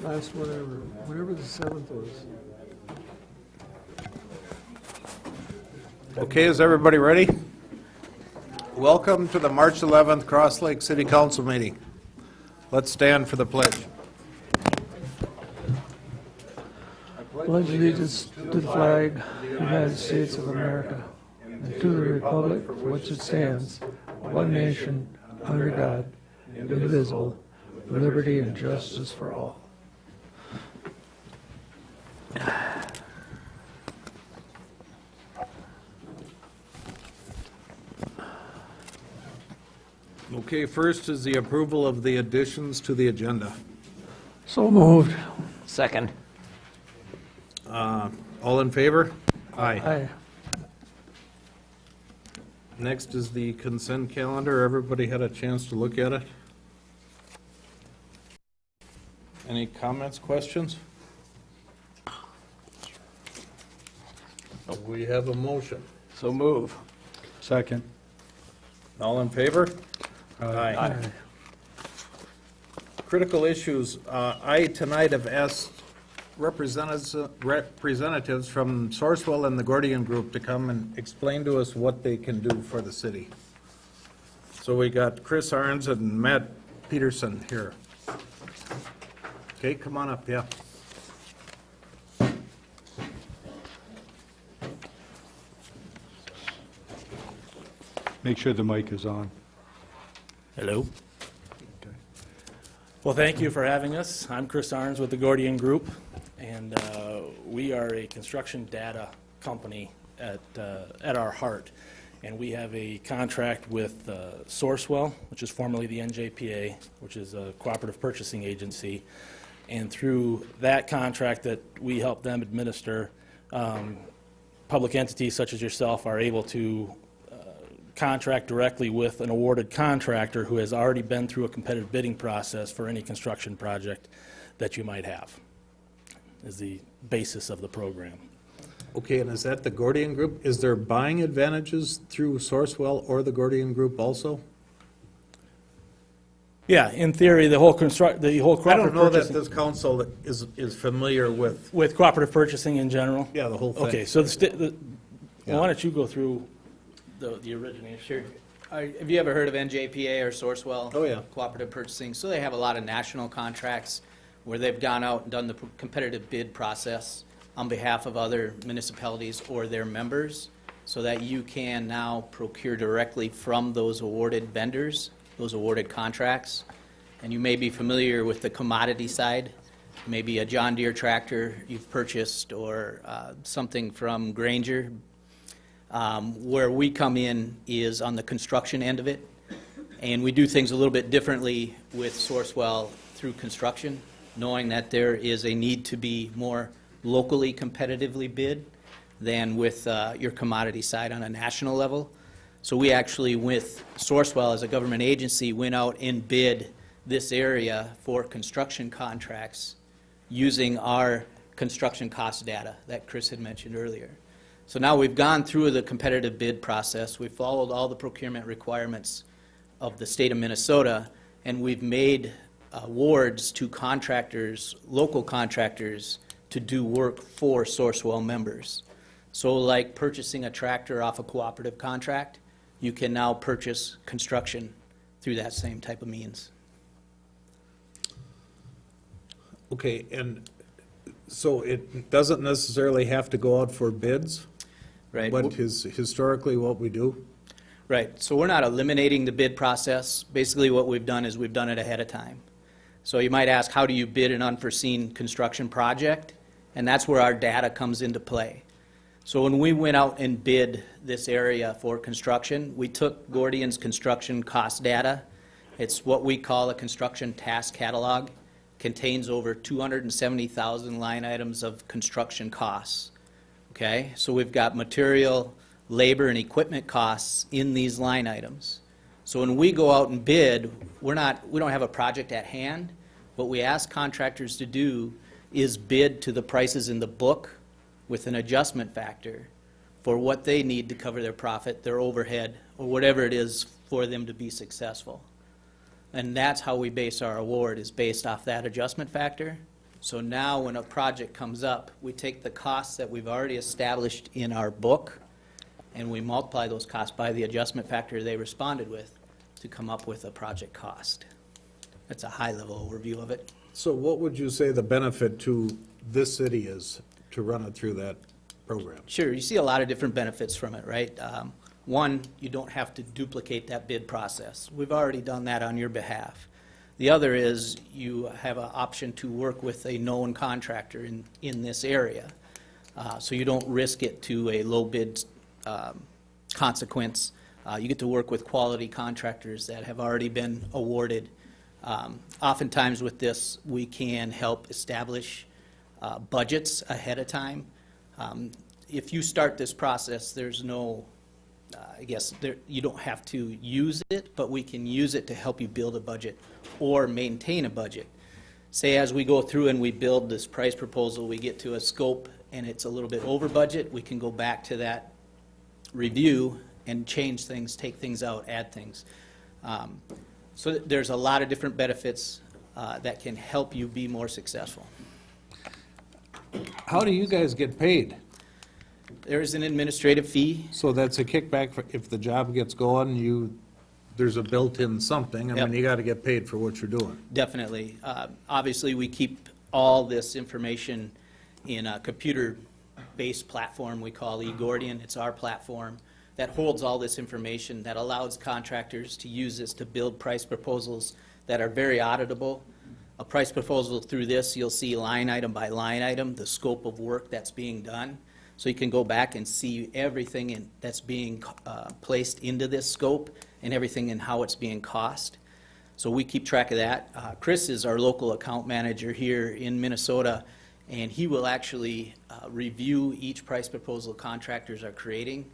last whatever the 7th is. Okay, is everybody ready? Welcome to the March 11th Cross Lake City Council meeting. Let's stand for the pledge. Pledge allegiance to the flag of the United States of America and to the republic for which it stands, one nation, under God, indivisible, with liberty and justice for all. Okay, first is the approval of the additions to the agenda. So moved. Second. All in favor? Aye. Aye. Next is the consent calendar. Everybody had a chance to look at it? Any comments, questions? We have a motion. So move. Second. All in favor? Aye. Critical issues. I tonight have asked representatives from Sourcewell and the Gordian Group to come and explain to us what they can do for the city. So we got Chris Arns and Matt Peterson here. Okay, come on up, yeah. Make sure the mic is on. Hello. Well, thank you for having us. I'm Chris Arns with the Gordian Group, and we are a construction data company at our heart. And we have a contract with Sourcewell, which is formerly the NJPA, which is a cooperative purchasing agency. And through that contract that we help them administer, public entities such as yourself are able to contract directly with an awarded contractor who has already been through a competitive bidding process for any construction project that you might have, is the basis of the program. Okay, and is that the Gordian Group? Is there buying advantages through Sourcewell or the Gordian Group also? Yeah, in theory, the whole I cooperative don't know that purchasing, this council is familiar with, with cooperative purchasing in general? yeah, the whole thing. Okay, so well, Yeah. why don't you go through the origination? Sure. Have you ever heard of NJPA or Sourcewell? Oh, yeah. Cooperative purchasing. So they have a lot of national contracts where they've gone out and done the competitive bid process on behalf of other municipalities or their members, so that you can now procure directly from those awarded vendors, those awarded contracts. And you may be familiar with the commodity side, maybe a John Deere tractor you've purchased, or something from Granger. Where we come in is on the construction end of it, and we do things a little bit differently with Sourcewell through construction, knowing that there is a need to be more locally competitively bid than with your commodity side on a national level. So we actually, with Sourcewell as a government agency, went out and bid this area for construction contracts using our construction cost data that Chris had mentioned earlier. So now we've gone through the competitive bid process, we've followed all the procurement requirements of the state of Minnesota, and we've made awards to contractors, local contractors, to do work for Sourcewell members. So like purchasing a tractor off a cooperative contract, you can now purchase construction through that same type of means. Okay, and so it doesn't necessarily have to go out for bids? Right? What is historically what we do? Right, so we're not eliminating the bid process. Basically what we've done is we've done it ahead of time. So you might ask, how do you bid an unforeseen construction project? And that's where our data comes into play. So when we went out and bid this area for construction, we took Gordian's construction cost data. It's what we call a construction task catalog. Contains over 270,000 line items of construction costs. Okay, so we've got material, labor, and equipment costs in these line items. So when we go out and bid, we don't have a project at hand. What we ask contractors to do is bid to the prices in the book with an adjustment factor for what they need to cover their profit, their overhead, or whatever it is for them to be successful. And that's how we base our award, is based off that adjustment factor. So now when a project comes up, we take the costs that we've already established in our book, and we multiply those costs by the adjustment factor they responded with to come up with a project cost. That's a high-level overview of it. So what would you say the benefit to this city is to run it through that program? Sure, you see a lot of different benefits from it, right? One, you don't have to duplicate that bid process. We've already done that on your behalf. The other is you have an option to work with a known contractor in this area. So you don't risk it to a low bid consequence. You get to work with quality contractors that have already been awarded. Oftentimes with this, we can help establish budgets ahead of time. If you start this process, there's no, you don't have to use it, but we can use it to help you build a budget or maintain a budget. Say as we go through and we build this price proposal, we get to a scope and it's a little bit over budget, we can go back to that review and change things, take things out, add things. So there's a lot of different benefits that can help you be more successful. How do you guys get paid? There is an administrative fee. So that's a kickback for, if the job gets going, there's a built-in something, I Yep. mean, you gotta get paid for what you're doing. Definitely. Obviously, we keep all this information in a computer-based platform we call eGordian. It's our platform that holds all this information, that allows contractors to use this to build price proposals that are very auditable. A price proposal through this, you'll see line item by line item, the scope of work that's being done. So you can go back and see everything that's being placed into this scope and everything and how it's being cost. So we keep track of that. Chris is our local account manager here in Minnesota, and he will actually review each price proposal contractors are creating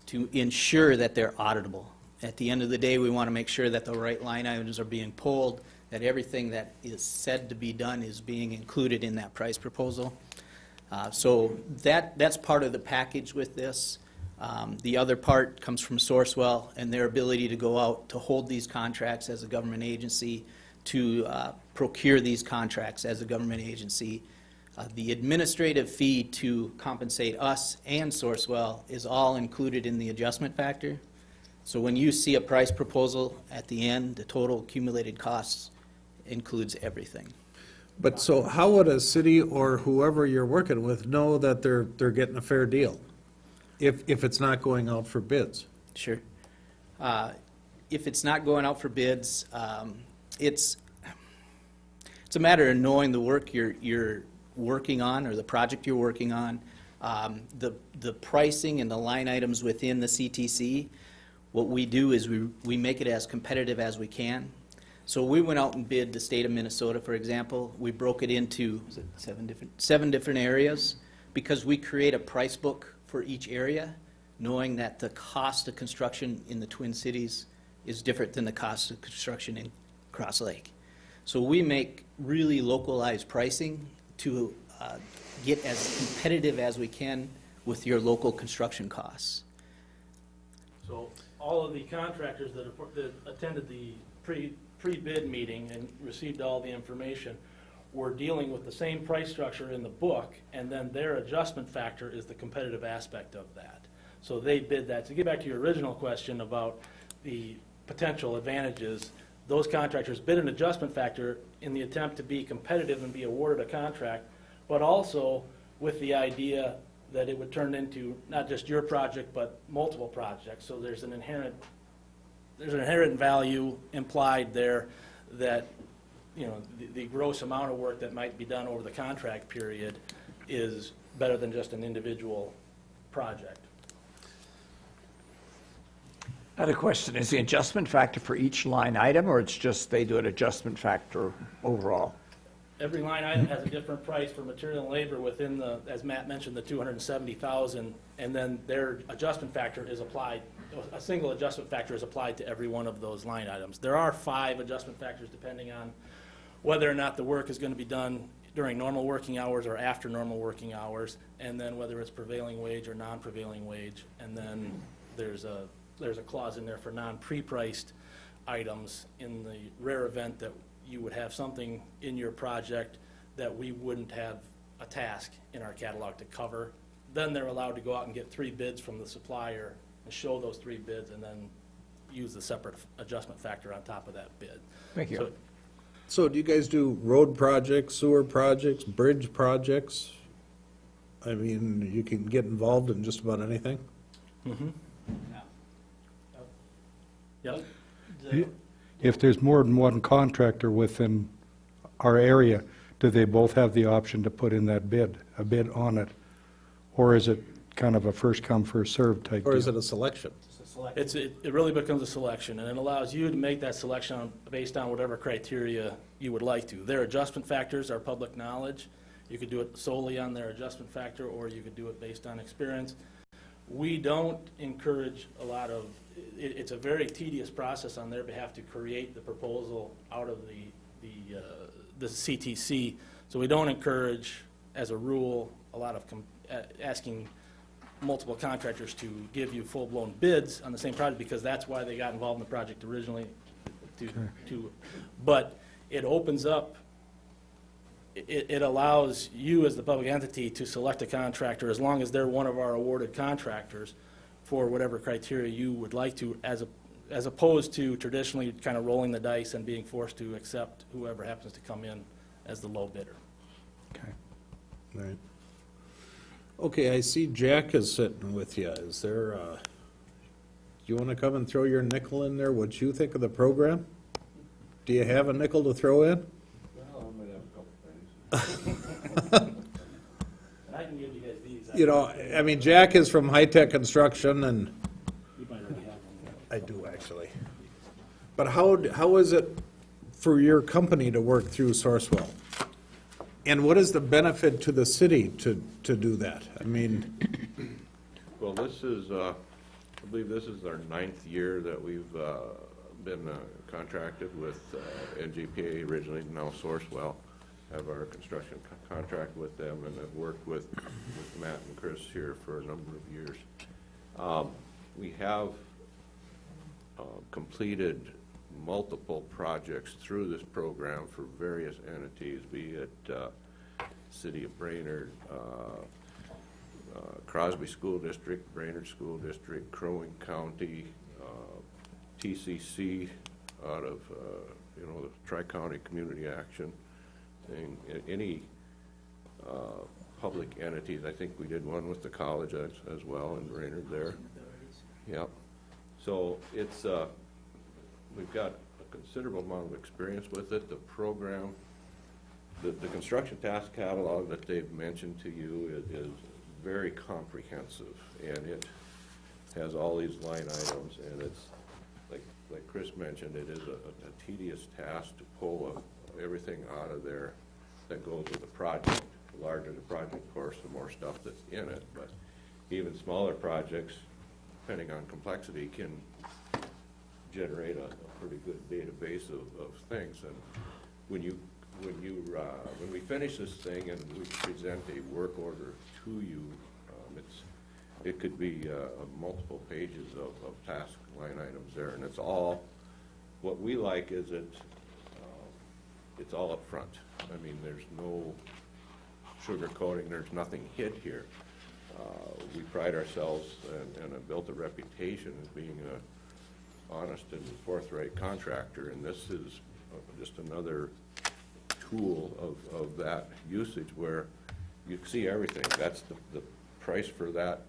to ensure that they're auditable. At the end of the day, we want to make sure that the right line items are being pulled, that everything that is said to be done is being included in that price proposal. So that's part of the package with this. The other part comes from Sourcewell and their ability to go out to hold these contracts as a government agency, to procure these contracts as a government agency. The administrative fee to compensate us and Sourcewell is all included in the adjustment factor. So when you see a price proposal at the end, the total accumulated costs includes everything. But so how would a city or whoever you're working with know that they're getting a fair deal? If it's not going out for bids? Sure. If it's not going out for bids, it's a matter of knowing the work you're working on or the project you're working on, the pricing and the line items within the CTC. What we do is we make it as competitive as we can. So we went out and bid the state of Minnesota, for example. We broke it into seven different areas because we create a price book for each area, knowing that the cost of construction in the Twin Cities is different than the cost of construction in Cross Lake. So we make really localized pricing to get as competitive as we can with your local construction costs. So all of the contractors that attended the pre-bid meeting and received all the information were dealing with the same price structure in the book, and then their adjustment factor is the competitive aspect of that. So they bid that. To get back to your original question about the potential advantages, those contractors bid an adjustment factor in the attempt to be competitive and be awarded a contract, but also with the idea that it would turn into not just your project, but multiple projects. So there's an inherent value implied there that, you know, the gross amount of work that might be done over the contract period is better than just an individual project. I had a question. Is the adjustment factor for each line item, or it's just they do an adjustment factor overall? Every line item has a different price for material and labor within the, as Matt mentioned, the 270,000, and then their adjustment factor is applied, a single adjustment factor is applied to every one of those line items. There are 5 adjustment factors depending on whether or not the work is going to be done during normal working hours or after normal working hours, and then whether it's prevailing wage or non-prevailing wage, and then there's a clause in there for non-pre-priced items in the rare event that you would have something in your project that we wouldn't have a task in our catalog to cover. Then they're allowed to go out and get 3 bids from the supplier and show those 3 bids and then use the separate adjustment factor on top of that bid. Thank you. So So do you guys do road projects, sewer projects, bridge projects? I mean, you can get involved in just about anything? Yep. If there's more than one contractor within our area, do they both have the option to put in that bid, a bid on it? Or is it kind of a first come, first served type deal? Or is it a selection? It really becomes a selection, and it allows you to make that selection based on whatever criteria you would like to. Their adjustment factors are public knowledge. You could do it solely on their adjustment factor, or you could do it based on experience. We don't encourage a lot of, it's a very tedious process on their behalf to create the proposal out of the CTC. So we don't encourage, as a rule, a lot of asking multiple contractors to give you full-blown bids on the same project, because that's why they got involved in the project originally. But it opens up, it allows you as the public entity to select a contractor as long as they're one of our awarded contractors for whatever criteria you would like to, as opposed to traditionally kind of rolling the dice and being forced to accept whoever happens to come in as the low bidder. Okay. Right. Okay, I see Jack is sitting with you. Is there, do you want to come and throw your nickel in there, what you think of the program? Do you have a nickel to throw in? Well, I might have a couple things. And I can give you guys these. You know, I mean, Jack is from High Tech Construction, and You might already have them. I do actually. But how is it for your company to work through Sourcewell? And what is the benefit to the city to do that? I mean, Well, this is, I believe this is our 9th year that we've been contracted with NGPA originally, now Sourcewell. Have our construction contract with them, and have worked with Matt and Chris here for a number of years. We have completed multiple projects through this program for various entities, be it City of Brainerd, Crosby School District, Brainerd School District, Crow Wing County, TCC out of, the Tri-County Community Action, and any public entities. I think we did one with the college as well in Brainerd there. Yep. So it's, we've got a considerable amount of experience with it. The program, the construction task catalog that they've mentioned to you is very comprehensive, and it has all these line items, and it's, like Chris mentioned, it is a tedious task to pull everything out of there that goes with the project. The larger the project, of course, the more stuff that's in it, but even smaller projects, depending on complexity, can generate a pretty good database of things. And when we finish this thing and we present a work order to you, it could be multiple pages of task line items there, and it's all, what we like is it's all up front. I mean, there's no sugarcoating, there's nothing hid here. We pride ourselves and have built a reputation as being an honest and forthright contractor, and this is just another tool of that usage where you see everything. That's the price for that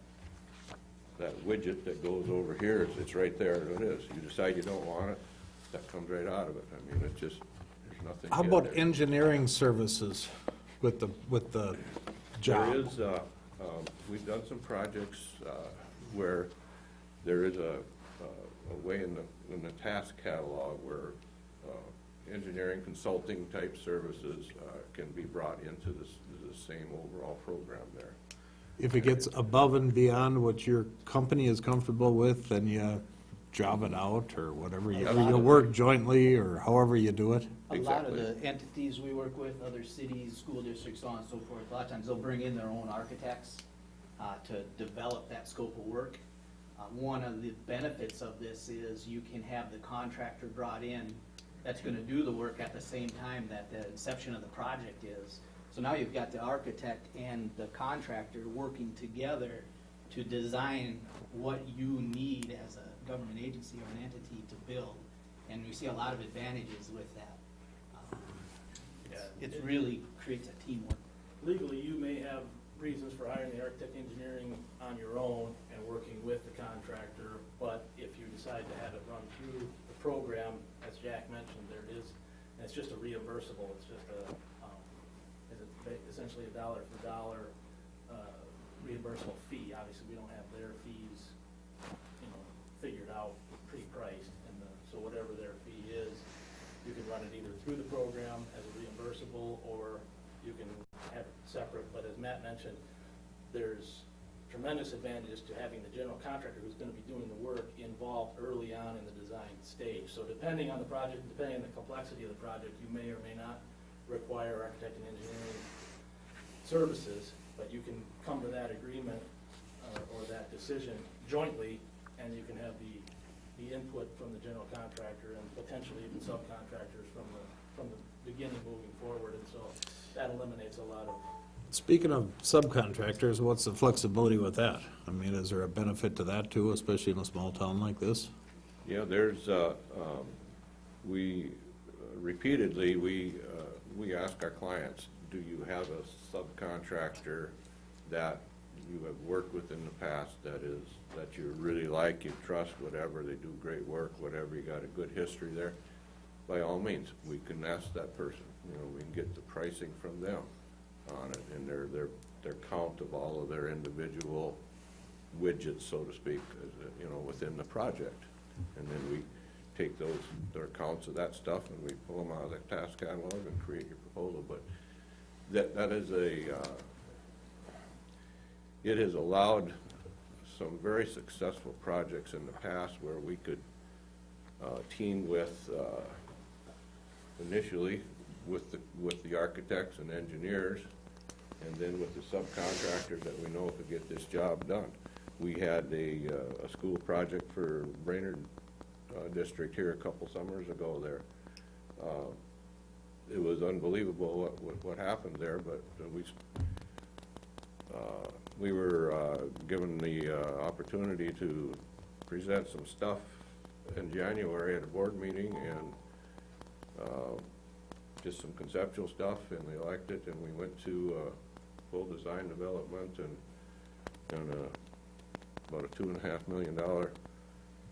widget that goes over here. It's right there, and it is. You decide you don't want it, that comes right out of it. I mean, it's just, there's nothing. how hid about there. engineering services with the job? There is, we've done some projects where there is a way in the task catalog where engineering consulting type services can be brought into the same overall program there. If it gets above and beyond what your company is comfortable with, then you job it out or whatever, you work jointly or however you do it. A lot of Exactly. the entities we work with, other cities, school districts, so on and so forth, a lot of times they'll bring in their own architects to develop that scope of work. One of the benefits of this is you can have the contractor brought in that's gonna do the work at the same time that the inception of the project is. So now you've got the architect and the contractor working together to design what you need as a government agency or an entity to build. And we see a lot of advantages with that. It really creates a teamwork. Legally, you may have reasons for hiring the architect engineering on your own and working with the contractor, but if you decide to have it run through the program, as Jack mentioned, there it is, and it's just a reimbursable, it's just essentially a dollar for dollar reimbursable fee. Obviously, we don't have their fees, figured out, pre-priced, and so whatever their fee is, you can run it either through the program as a reimbursable, or you can have it separate. But as Matt mentioned, there's tremendous advantages to having the general contractor who's going to be doing the work involved early on in the design stage. So depending on the project, depending on the complexity of the project, you may or may not require architect and engineering services, but you can come to that agreement or that decision jointly, and you can have the input from the general contractor and potentially even subcontractors from the beginning moving forward, and so that eliminates a lot of. Speaking of subcontractors, what's the flexibility with that? I mean, is there a benefit to that too, especially in a small town like this? Yeah, there's, we repeatedly, we ask our clients, do you have a subcontractor that you have worked with in the past that you really like, you trust, whatever, they do great work, whatever, you got a good history there? By all means, we can ask that person, we can get the pricing from them on it, and their count of all of their individual widgets, so to speak, within the project. And then we take their counts of that stuff, and we pull them out of the task catalog and create your proposal. But that is it has allowed some very successful projects in the past where we could team with, initially, with the architects and engineers, and then with the subcontractors that we know could get this job done. We had a school project for Brainerd District here a couple summers ago there. It was unbelievable what happened there, but we were given the opportunity to present some stuff in January at a board meeting, and just some conceptual stuff, and they liked it, and we went to full design development and about a $2.5 million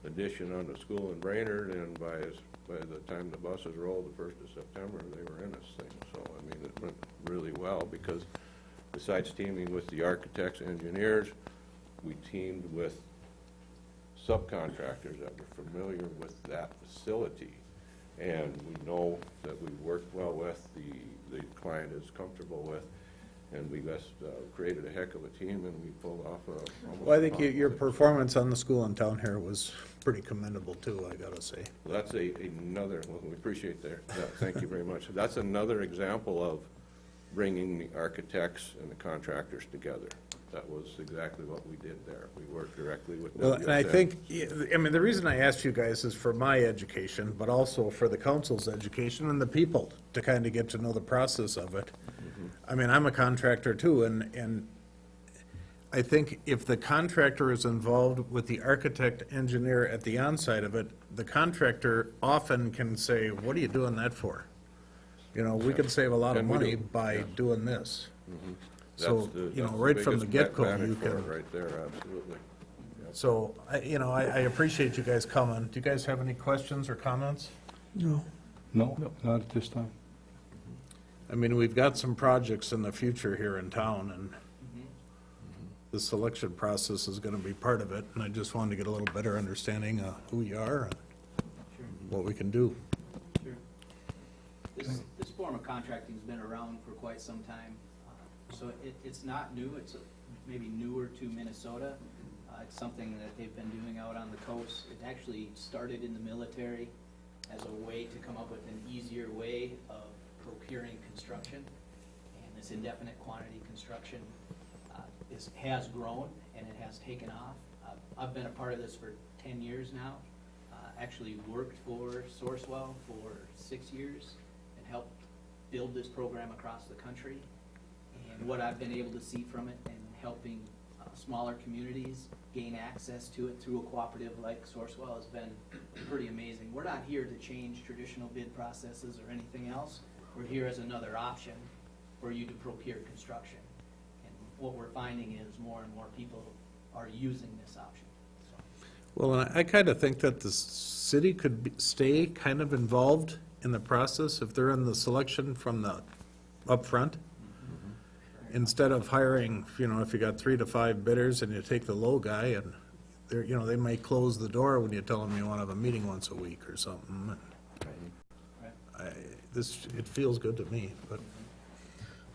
addition on the school in Brainerd, and by the time the buses rolled the 1st of September, they were in this thing. So, I mean, it went really well because besides teaming with the architects and engineers, we teamed with subcontractors that were familiar with that facility. And we know that we worked well with, the client is comfortable with, and we just created a heck of a team, and we pulled off a. Well, I think your performance on the school in town here was pretty commendable too, I gotta say. Well, that's another, well, we appreciate that, thank you very much. That's another example of bringing the architects and the contractors together. That was exactly what we did there. We worked directly with Well, and I WSN. think, I mean, the reason I asked you guys is for my education, but also for the council's education and the people to kind of get to know the process of it. I mean, I'm a contractor too, and I think if the contractor is involved with the architect, engineer at the onside of it, the contractor often can say, what are you doing that for? We can save a lot of And we money do, by yeah. doing this. That's So, the right from the biggest get-go, advantage you for it can, right there, absolutely. so, I appreciate you guys coming. Do you guys have any questions or comments? No. No, not at this time. I mean, we've got some projects in the future here in town, and the selection process is gonna be part of it, and I just wanted to get a little better understanding of who you are and what we can do. Sure. This form of contracting's been around for quite some time, so it's not new, it's maybe newer to Minnesota. It's something that they've been doing out on the coast. It actually started in the military as a way to come up with an easier way of procuring construction, and this indefinite quantity construction has grown and it has taken off. I've been a part of this for 10 years now. Actually worked for Sourcewell for 6 years and helped build this program across the country. what I've been able to see from it and helping smaller communities gain access to it through a cooperative like Sourcewell has been pretty amazing. We're not here to change traditional bid processes or anything else. We're here as another option for you to procure construction. And what we're finding is more and more people are using this option. So, Well, and I kind of think that the city could stay kind of involved in the process if they're in the selection from the upfront. Instead of hiring, if you got 3 to 5 bidders and you take the low guy and they're, they may close the door when you tell them you want to have a meeting once a week or something. It feels good to me, but,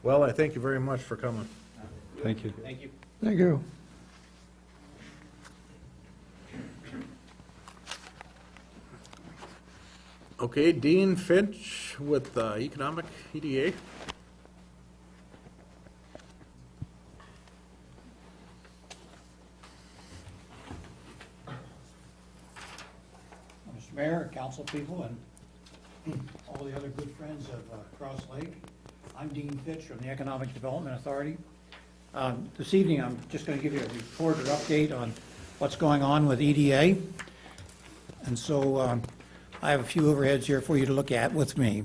well, I thank you very much for coming. Thank you. thank you. Thank you. Okay, Dean Finch with Economic EDA. Mr. Mayor, council people, and all the other good friends of Cross Lake. I'm Dean Fitch from the Economic Development Authority. This evening, I'm just going to give you a report or update on what's going on with EDA. And so I have a few overheads here for you to look at with me.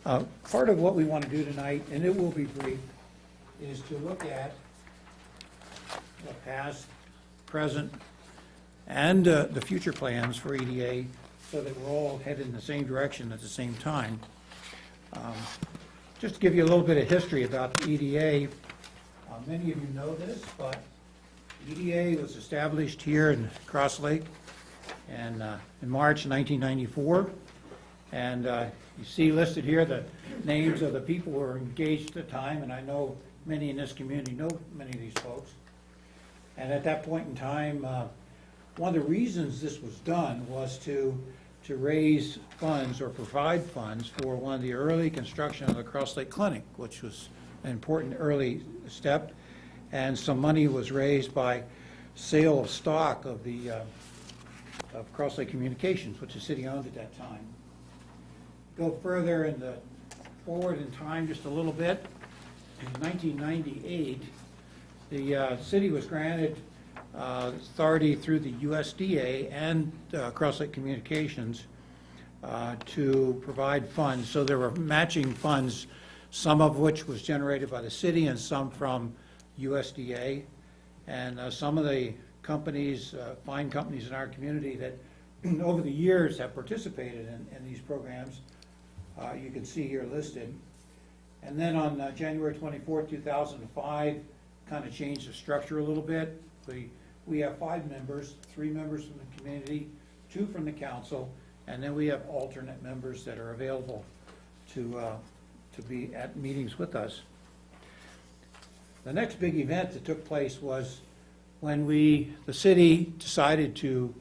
Part of what we want to do tonight, and it will be brief, is to look at the past, present, and the future plans for EDA so that we're all headed in the same direction at the same time. Just to give you a little bit of history about the EDA, many of you know this, but EDA was established here in Cross Lake and in March 1994. And you see listed here the names of the people who were engaged at the time, and I know many in this community know many of these folks. And at that point in time, one of the reasons this was done was to raise funds or provide funds for one of the early construction of the Cross Lake Clinic, which was an important early step. And some money was raised by sale of stock of the of Cross Lake Communications, which the city owned at that time. Go further forward in time just a little bit. In 1998, the city was granted authority through the USDA and Cross Lake Communications to provide funds. So there were matching funds, some of which was generated by the city and some from USDA. And some of the companies, fine companies in our community that over the years have participated in these programs, you can see here listed. And then on January 24, 2005, kind of changed the structure a little bit. We have 5 members, 3 members from the community, 2 from the council, and then we have alternate members that are available to be at meetings with us. The next big event that took place was when the city decided to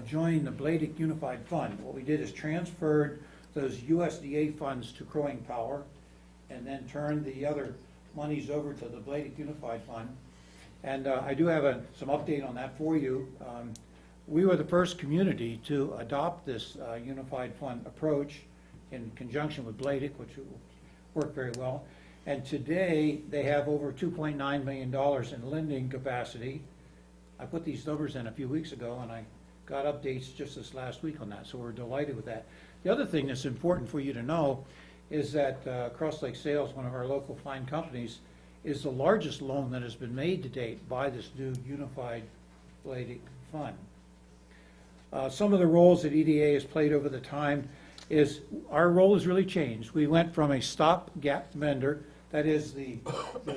join the Bladick Unified Fund. What we did is transferred those USDA funds to Crow Wing Power and then turned the other monies over to the Bladick Unified Fund. And I do have some update on that for you. We were the first community to adopt this unified fund approach in conjunction with Bladick, which worked very well. And today, they have over $2.9 million in lending capacity. I put these numbers in a few weeks ago, and I got updates just this last week on that, so we're delighted with that. The other thing that's important for you to know is that Cross Lake Sales, one of our local fine companies, is the largest loan that has been made to date by this new unified Bladick fund. Some of the roles that EDA has played over the time is our role has really changed. We went from a stopgap vendor, that is the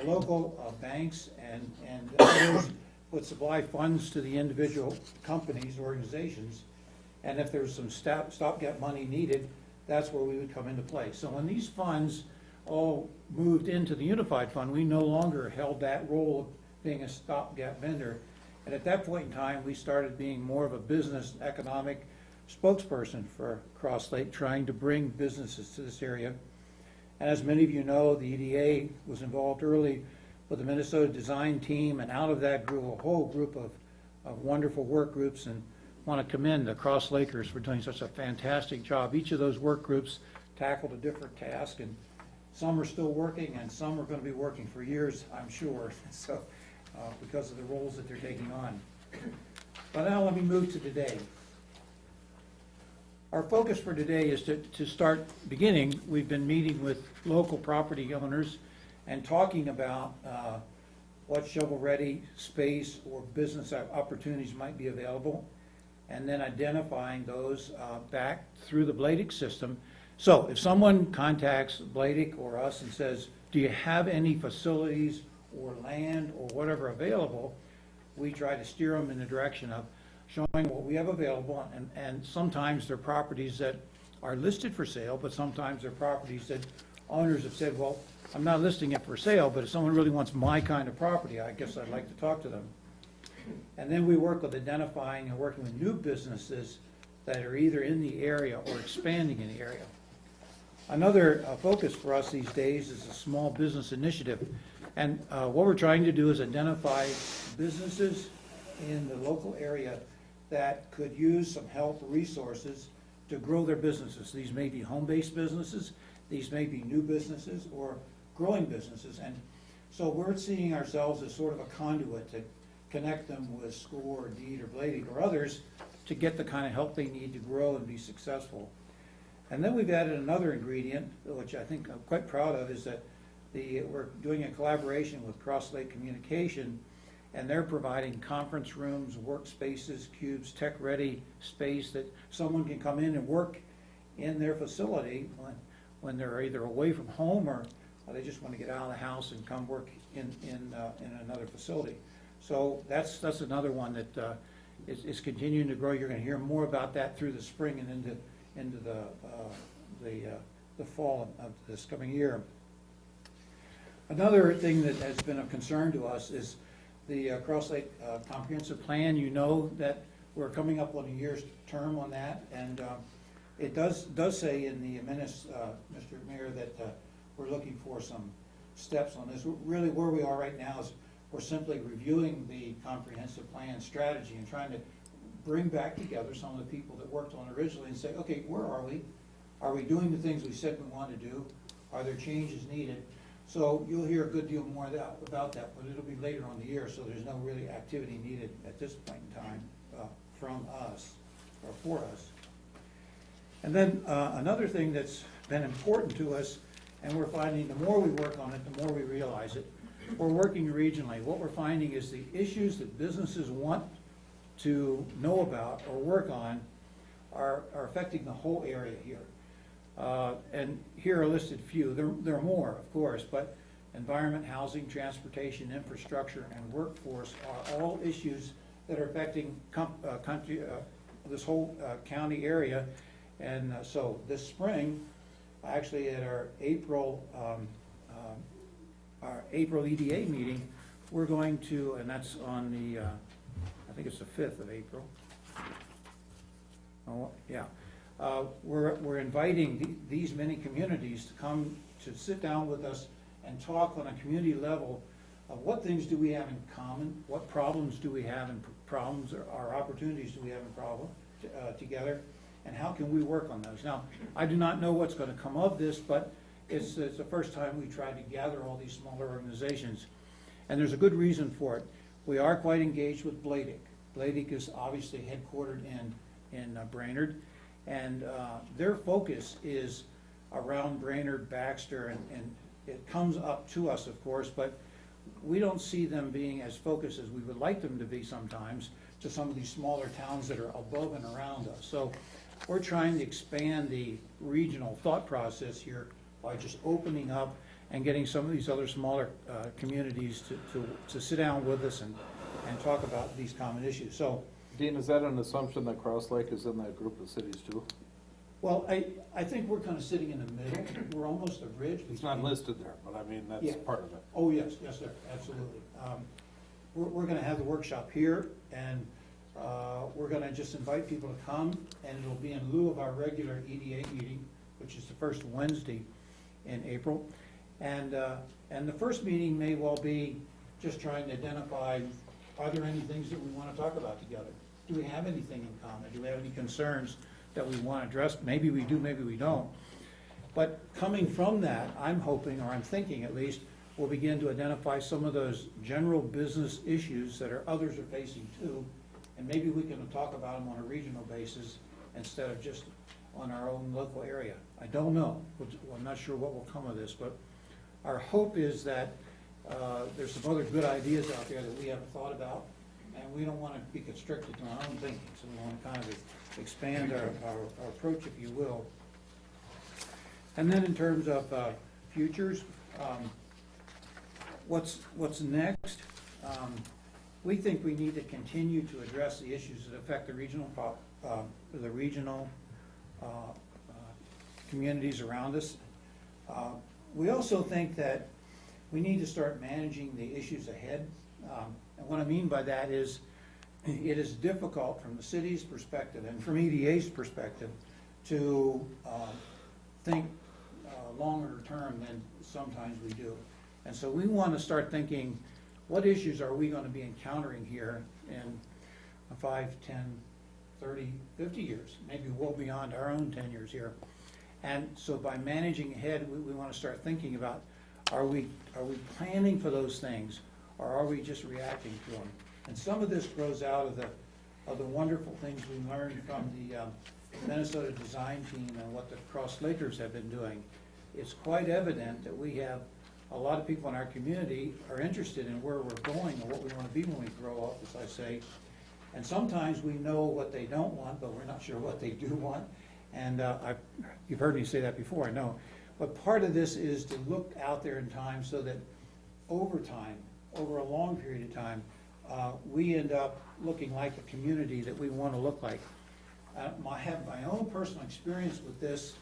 local banks and others would supply funds to the individual companies, organizations, and if there was some stopgap money needed, that's where we would come into play. So when these funds all moved into the unified fund, we no longer held that role of being a stopgap vendor. And at that point in time, we started being more of a business economic spokesperson for Cross Lake, trying to bring businesses to this area. And as many of you know, the EDA was involved early with the Minnesota design team, and out of that grew a whole group of wonderful work groups, and want to commend the Cross Lakers for doing such a fantastic job. Each of those work groups tackled a different task, and Some are still working, and some are gonna be working for years, I'm sure, so, because of the roles that they're taking on. But now let me move to today. Our focus for today is to start beginning. We've been meeting with local property owners and talking about what shovel-ready space or business opportunities might be available, and then identifying those back through the Bladick system. So if someone contacts Bladick or us and says, do you have any facilities or land or whatever available, we try to steer them in the direction of showing what we have available, and sometimes they're properties that are listed for sale, but sometimes they're properties that owners have said, well, I'm not listing it for sale, but if someone really wants my kind of property, I guess I'd like to talk to them. And then we work with identifying and working with new businesses that are either in the area or expanding in the area. Another focus for us these days is a small business initiative. And what we're trying to do is identify businesses in the local area that could use some help, resources to grow their businesses. These may be home-based businesses, these may be new businesses or growing businesses. And so we're seeing ourselves as sort of a conduit to connect them with SCORE or DEED or Bladick or others to get the kind of help they need to grow and be successful. And then we've added another ingredient, which I think I'm quite proud of, is that we're doing a collaboration with Cross Lake Communication, and they're providing conference rooms, workspaces, cubes, tech-ready space that someone can come in and work in their facility when they're either away from home or they just want to get out of the house and come work in another facility. So that's another one that is continuing to grow. You're going to hear more about that through the spring and into the fall of this coming year. Another thing that has been of concern to us is the Cross Lake Comprehensive Plan. You know that we're coming up on a year's term on that, and it does say in the minutes, Mr. Mayor, that we're looking for some steps on this. Really, where we are right now is we're simply reviewing the comprehensive plan strategy and trying to bring back together some of the people that worked on it originally and say, okay, where are we? Are we doing the things we said we want to do? Are there changes needed? So you'll hear a good deal more about that, but it'll be later on in the year, so there's no really activity needed at this point in time from us or for us. And then another thing that's been important to us, and we're finding the more we work on it, the more we realize it, we're working regionally. What we're finding is the issues that businesses want to know about or work on are affecting the whole area here. And here are listed few. There are more, of course, but environment, housing, transportation, infrastructure, and workforce are all issues that are affecting this whole county area. And so this spring, actually at our April EDA meeting, we're going to, and that's on the, I think it's the 5th of April. Oh, yeah. We're inviting these many communities to come to sit down with us and talk on a community level of what things do we have in common, what problems do we have in problems, or opportunities do we have in together, and how can we work on those. Now, I do not know what's going to come of this, but it's the first time we tried to gather all these smaller organizations, and there's a good reason for it. We are quite engaged with Bladick. Bladick is obviously headquartered in Brainerd, and their focus is around Brainerd, Baxter, and it comes up to us, of course, but we don't see them being as focused as we would like them to be sometimes to some of these smaller towns that are above and around us. So we're trying to expand the regional thought process here by just opening up and getting some of these other smaller communities to sit down with us and talk about these common issues. So, Dean, is that an assumption that Cross Lake is in that group of cities too? well, I think we're kind of sitting in the middle. We're almost a bridge. It's not listed there, but I mean, Yeah. that's part of it. Oh, yes, sir, absolutely. We're gonna have the workshop here, and we're gonna just invite people to come, and it'll be in lieu of our regular EDA meeting, which is the first Wednesday in April. And the first meeting may well be just trying to identify, are there any things that we wanna talk about together? Do we have anything in common? Do we have any concerns that we wanna address? Maybe we do, maybe we don't. But coming from that, I'm hoping, or I'm thinking at least, we'll begin to identify some of those general business issues that others are facing too, and maybe we can talk about them on a regional basis instead of just on our own local area. I don't know. I'm not sure what will come of this, but our hope is that there's some other good ideas out there that we haven't thought about, and we don't want to be constricted to our own thinking, so we want to kind of expand our approach, if you will. And then in terms of futures, what's next? We think we need to continue to address the issues that affect the regional communities around us. We also think that we need to start managing the issues ahead. And what I mean by that is, it is difficult from the city's perspective and from EDA's perspective to think longer term than sometimes we do. And so we want to start thinking, what issues are we going to be encountering here in 5, 10, 30, 50 years, maybe well beyond our own 10 years here. And so by managing ahead, we want to start thinking about, are we planning for those things, or are we just reacting to them? And some of this grows out of the wonderful things we learned from the Minnesota design team and what the Cross Lakers have been doing. It's quite evident that we have a lot of people in our community are interested in where we're going and what we want to be when we grow up, as I say. And sometimes we know what they don't want, but we're not sure what they do want. And you've heard me say that before, I know. But part of this is to look out there in time so that over time, over a long period of time, we end up looking like a community that we want to look like. I have my own personal experience with this.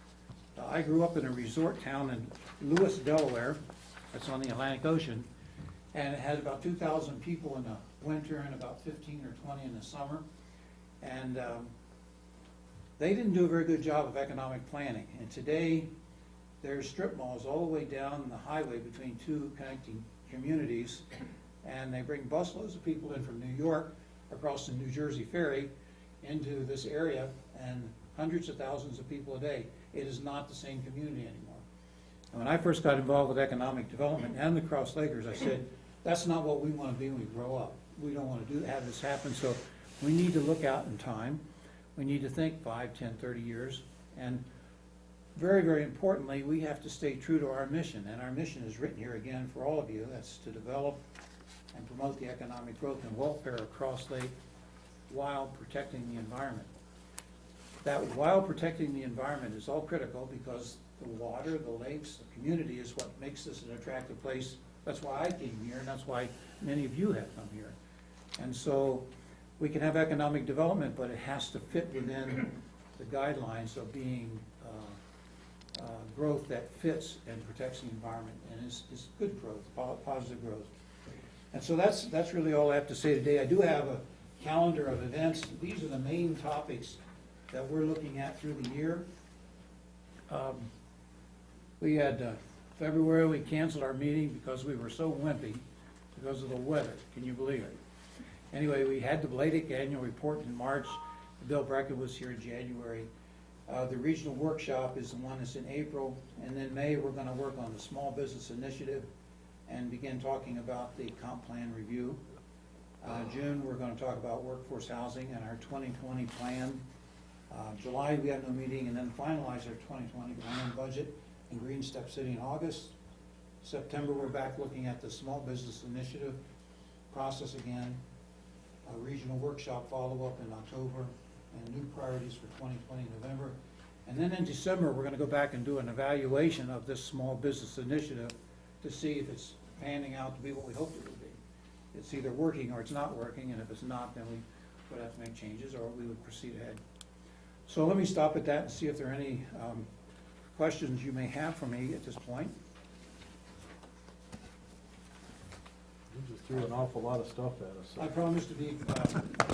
I grew up in a resort town in Lewis, Delaware. That's on the Atlantic Ocean. And it had about 2,000 people in the winter and about 15 or 20 in the summer. And they didn't do a very good job of economic planning. And today, there's strip malls all the way down the highway between two connecting communities. And they bring busloads of people in from New York across the New Jersey Ferry into this area, and hundreds of thousands of people a day. It is not the same community anymore. And when I first got involved with economic development and the Cross Lakers, I said, that's not what we want to be when we grow up. We don't want to have this happen, so we need to look out in time. We need to think 5, 10, 30 years. And very, very importantly, we have to stay true to our mission. And our mission is written here again for all of you. That's to develop and promote the economic growth and welfare of Cross Lake while protecting the environment. That while protecting the environment is all critical, because the water, the lakes, the community is what makes this an attractive place. That's why I came here, and that's why many of you have come here. And so we can have economic development, but it has to fit within the guidelines of being growth that fits and protects the environment and is good growth, positive growth. And so that's really all I have to say today. I do have a calendar of events. These are the main topics that we're looking at through the year. We had February, we canceled our meeting because we were so wimpy because of the weather. Can you believe it? Anyway, we had the Bladick annual report in March. Bill Brecken was here in January. The regional workshop is the one that's in April. And then May, we're going to work on the small business initiative and begin talking about the comp plan review. June, we're going to talk about workforce housing and our 2020 plan. July, we have no meeting, and then finalize our 2020 plan budget in Green Step City in August. September, we're back looking at the small business initiative process again. A regional workshop follow-up in October, and new priorities for 2020 in November. And then in December, we're going to go back and do an evaluation of this small business initiative to see if it's panning out to be what we hoped it would be. It's either working or it's not working, and if it's not, then we would have to make changes, or we would proceed ahead. So let me stop at that and see if there are any questions you may have for me at this point. You just threw an awful lot of stuff at us. I promised to be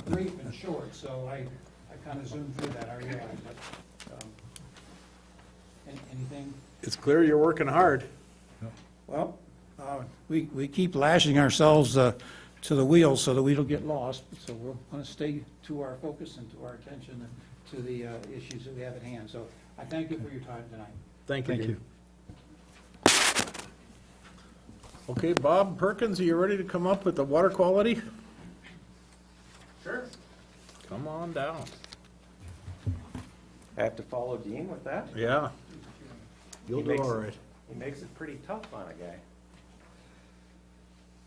brief and short, so I kind of zoomed through that, I realize, but anything? It's clear you're working hard. Well, we keep lashing ourselves to the wheels so that we don't get lost, so we're going to stay to our focus and to our attention and to the issues that we have at hand. So I thank you for your time tonight. Thank you, Thank Dean. you. Okay, Bob Perkins, are you ready to come up with the water quality? Sure. Come on down. I have to follow Dean with that? Yeah. You'll He do makes- all right. He makes it pretty tough on a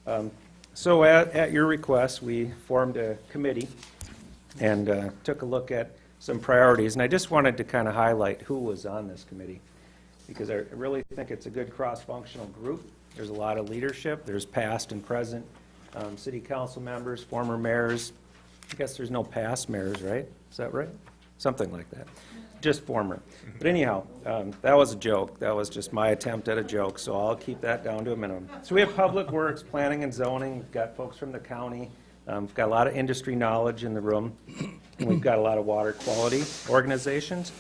guy. So at your request, we formed a committee and took a look at some priorities. And I just wanted to kind of highlight who was on this committee, because I really think it's a good cross-functional group. There's a lot of leadership. There's past and present city council members, former mayors. I guess there's no past mayors, right? Is that right? Something like that. Just former. But anyhow, that was a joke. That was just my attempt at a joke, so I'll keep that down to a minimum. So we have Public Works, Planning and Zoning. We've got folks from the county. We've got a lot of industry knowledge in the room. And we've got a lot of water quality organizations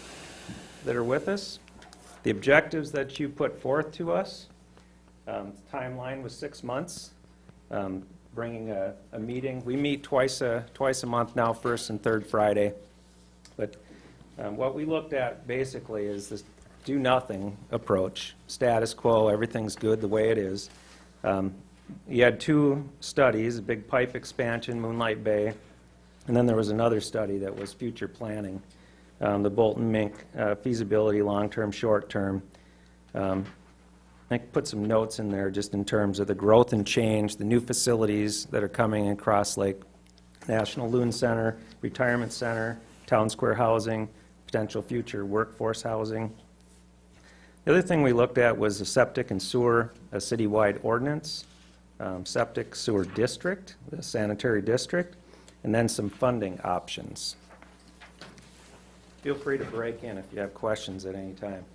that are with us. The objectives that you put forth to us, timeline was 6 months. Bringing a meeting. We meet twice a month now, first and third Friday. But what we looked at basically is this do-nothing approach, status quo, everything's good the way it is. You had 2 studies, a big pipe expansion, Moonlight Bay, and then there was another study that was future planning, the Bolton Mink feasibility, long-term, short-term. I put some notes in there just in terms of the growth and change, the new facilities that are coming in Cross Lake, National Loon Center, Retirement Center, Town Square Housing, potential future workforce housing. The other thing we looked at was a septic and sewer, a citywide ordinance, septic sewer district, the sanitary district, and then some funding options. Feel free to break in if you have questions at any time.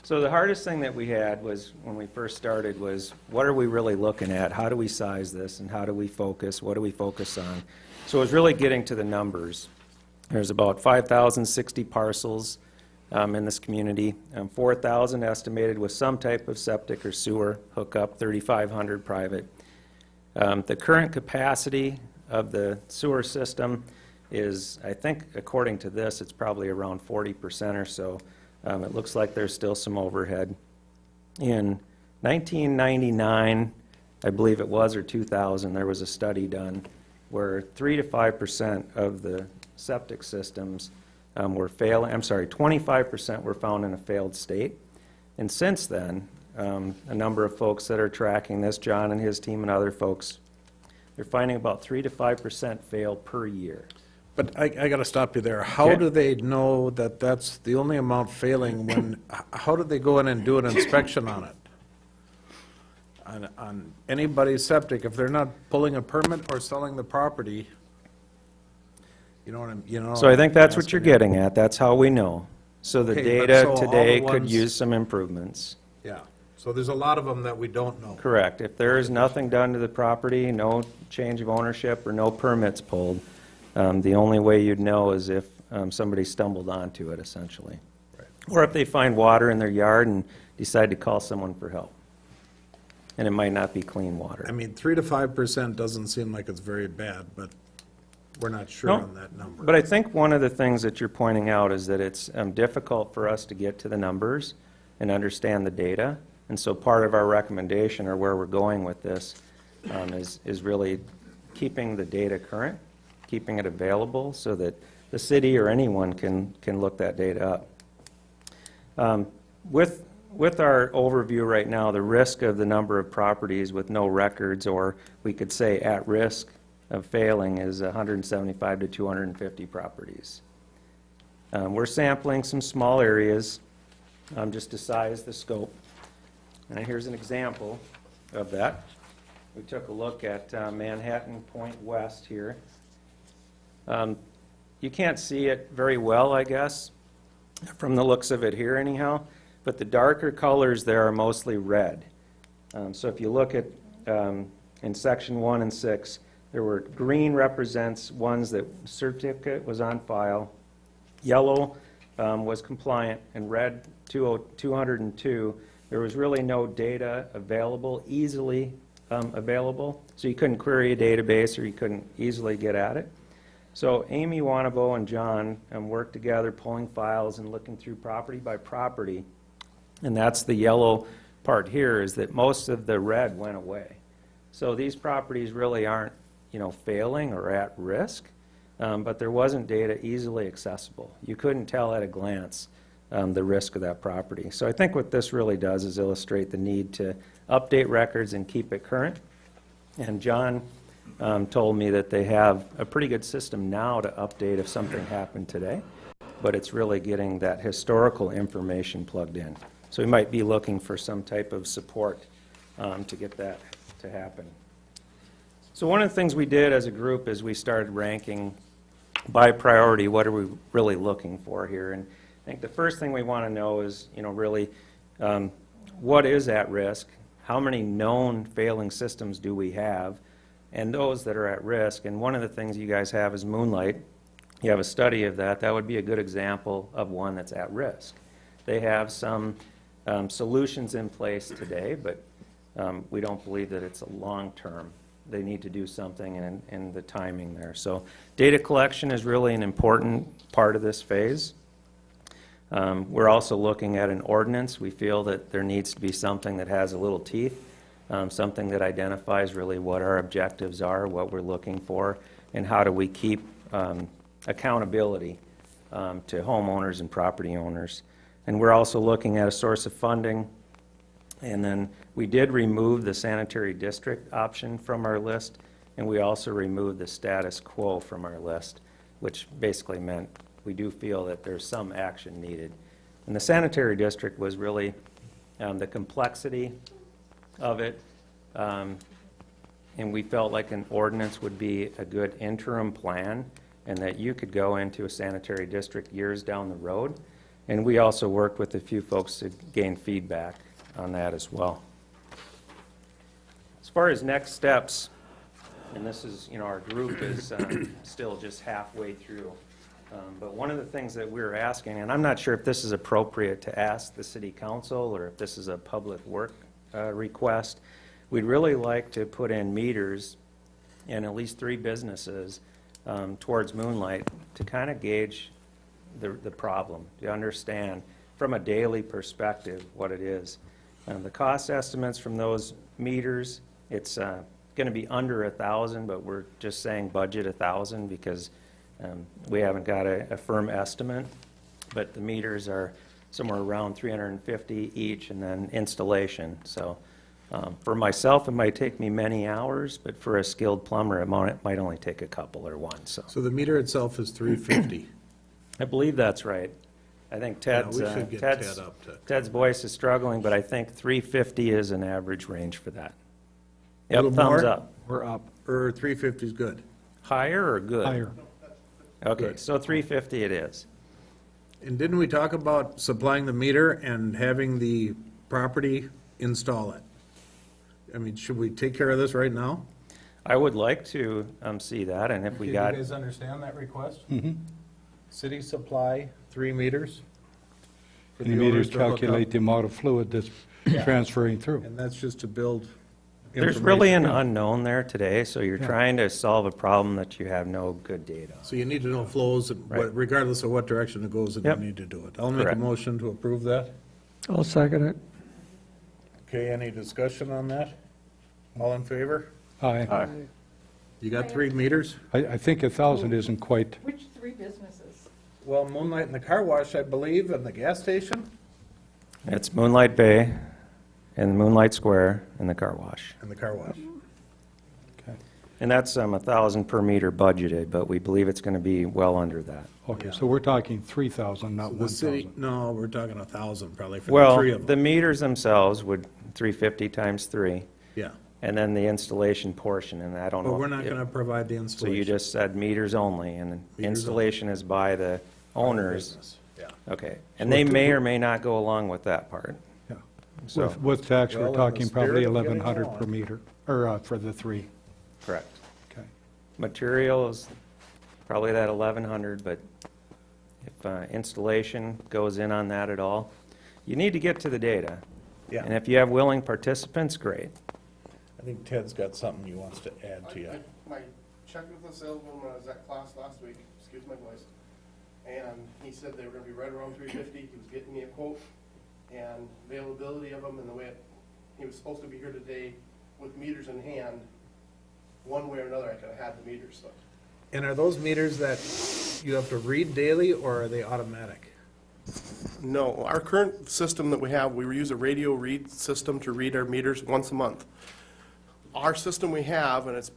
So the hardest thing that we had was, when we first started, was what are we really looking at? How do we size this, and how do we focus? What do we focus on? So it was really getting to the numbers. There's about 5,060 parcels in this community, 4,000 estimated with some type of septic or sewer hookup, 3,500 private. The current capacity of the sewer system is, I think, according to this, it's probably around 40% or so. It looks like there's still some overhead. In 1999, I believe it was, or 2000, there was a study done where 3 to 5% of the septic systems were failing. 25% were found in a failed state. And since then, a number of folks that are tracking this, John and his team and other folks, they're finding about 3 to 5% fail per year. But I got to stop you there. How Okay. do they know that that's the only amount failing when, how do they go in and do an inspection on it? On anybody's septic, if they're not pulling a permit or selling the property, you know what I'm, you know? So I think that's what asking you're you. getting at. That's how we know. So the Okay, but data so all today the could ones- use some improvements. Yeah, so there's a lot of them that we don't know. Correct. If there is nothing done to the property, no change of ownership or no permits pulled, the only way you'd know is if somebody stumbled onto it, essentially. Or if they find water in their yard and decide to call someone for help. And it might not be clean water. I mean, 3 to 5% doesn't seem like it's very bad, but we're not sure No, on that number. But I think one of the things that you're pointing out is that it's difficult for us to get to the numbers and understand the data. And so part of our recommendation, or where we're going with this, is really keeping the data current, keeping it available so that the city or anyone can look that data up. With our overview right now, the risk of the number of properties with no records, or we could say at risk of failing, is 175 to 250 properties. We're sampling some small areas just to size the scope. And here's an example of that. We took a look at Manhattan Point West here. You can't see it very well, I guess, from the looks of it here anyhow, but the darker colors there are mostly red. So if you look at in section 1 and 6, there were green represents ones that certificate was on file, yellow was compliant, and red 202, there was really no data available, easily available, so you couldn't query a database or you couldn't easily get at it. So Amy Wanabo and John worked together pulling files and looking through property by property And that's the yellow part here, is that most of the red went away. So these properties really aren't, failing or at risk, but there wasn't data easily accessible. You couldn't tell at a glance the risk of that property. So I think what this really does is illustrate the need to update records and keep it current. And John told me that they have a pretty good system now to update if something happened today, but it's really getting that historical information plugged in. So we might be looking for some type of support to get that to happen. So one of the things we did as a group is we started ranking by priority, what are we really looking for here? And I think the first thing we want to know is, really what is at risk? How many known failing systems do we have? And those that are at risk. And one of the things you guys have is Moonlight. You have a study of that. That would be a good example of one that's at risk. They have some solutions in place today, but we don't believe that it's a long-term. They need to do something in the timing there. So data collection is really an important part of this phase. We're also looking at an ordinance. We feel that there needs to be something that has a little teeth, something that identifies really what our objectives are, what we're looking for, and how do we keep accountability to homeowners and property owners. And we're also looking at a source of funding. And then we did remove the sanitary district option from our list, and we also removed the status quo from our list, which basically meant we do feel that there's some action needed. And the sanitary district was really the complexity of it, and we felt like an ordinance would be a good interim plan, and that you could go into a sanitary district years down the road. And we also worked with a few folks to gain feedback on that as well. As far as next steps, and this is, our group is still just halfway through. But one of the things that we're asking, and I'm not sure if this is appropriate to ask the city council or if this is a public work request, we'd really like to put in meters in at least 3 businesses towards Moonlight to kind of gauge the problem, to understand from a daily perspective what it is. The cost estimates from those meters, it's going to be under $1,000, but we're just saying budget $1,000 because we haven't got a firm estimate. But the meters are somewhere around $350 each, and then installation. So for myself, it might take me many hours, but for a skilled plumber, it might only take a couple or one. So the meter itself is $350. I believe that's right. I think Ted's, we should get Ted's, Ted up to- Ted's voice is struggling, but I think 350 is an average range for that. A little Yep, thumbs more? up. We're up. Or 350 is good? Higher or good? Higher. Okay, Good. so 350 it is. And didn't we talk about supplying the meter and having the property install it? I mean, should we take care of this right now? I would like to see that, and if we got, Do you guys understand that request? City supply 3 meters? for And the owners meters to hook up, calculate the amount of fluid that's transferring through. And that's just to build there's really an information. unknown there today, so you're Yeah. trying to solve a problem that you have no good data on. So you need to know flows, and Right. regardless of what direction it goes, and you Yep. need to do it. I'll make a Correct. motion to approve that. I'll second it. Okay, any discussion on that? All in favor? Aye. You got 3 meters? I think 1,000 isn't quite, Which 3 businesses? Well, Moonlight and the car wash, I believe, and the gas station It's Moonlight Bay, and Moonlight Square, and the car wash. and the car wash. And that's 1,000 per meter budgeted, but we believe it's going to be well under that. okay, so we're talking 3,000, not The city, 1,000. no, we're talking 1,000 probably for the Well, 3 of the them. meters themselves would 350 times 3, Yeah, and then the installation portion, and I don't know. but we're not if- going to provide the So installation. you just said meters only, and only. installation is by the owners. Business, Yeah. Okay, and they may or may not go along with that part. Yeah. So, With tax, Well, we're in the talking probably spirit of getting 1,100 per along. meter, or for the 3. correct. Okay. Materials, probably that 1,100, but if installation goes in on that at all, you need to get to the data. And Yeah, if you have willing participants, great. I think Ted's got something he wants to add to you. My checked with the salesman when I was at class last week, excuse my voice, and he said they were gonna be right around 350, he was getting me a quote. and availability of them and the way he was supposed to be here today with meters in hand. One way or another, I could have had the meters, so. And are those meters that you have to read daily, or are they automatic? No, our current system that we have, we use a radio read system to read our meters once a month. Our system we have, and it's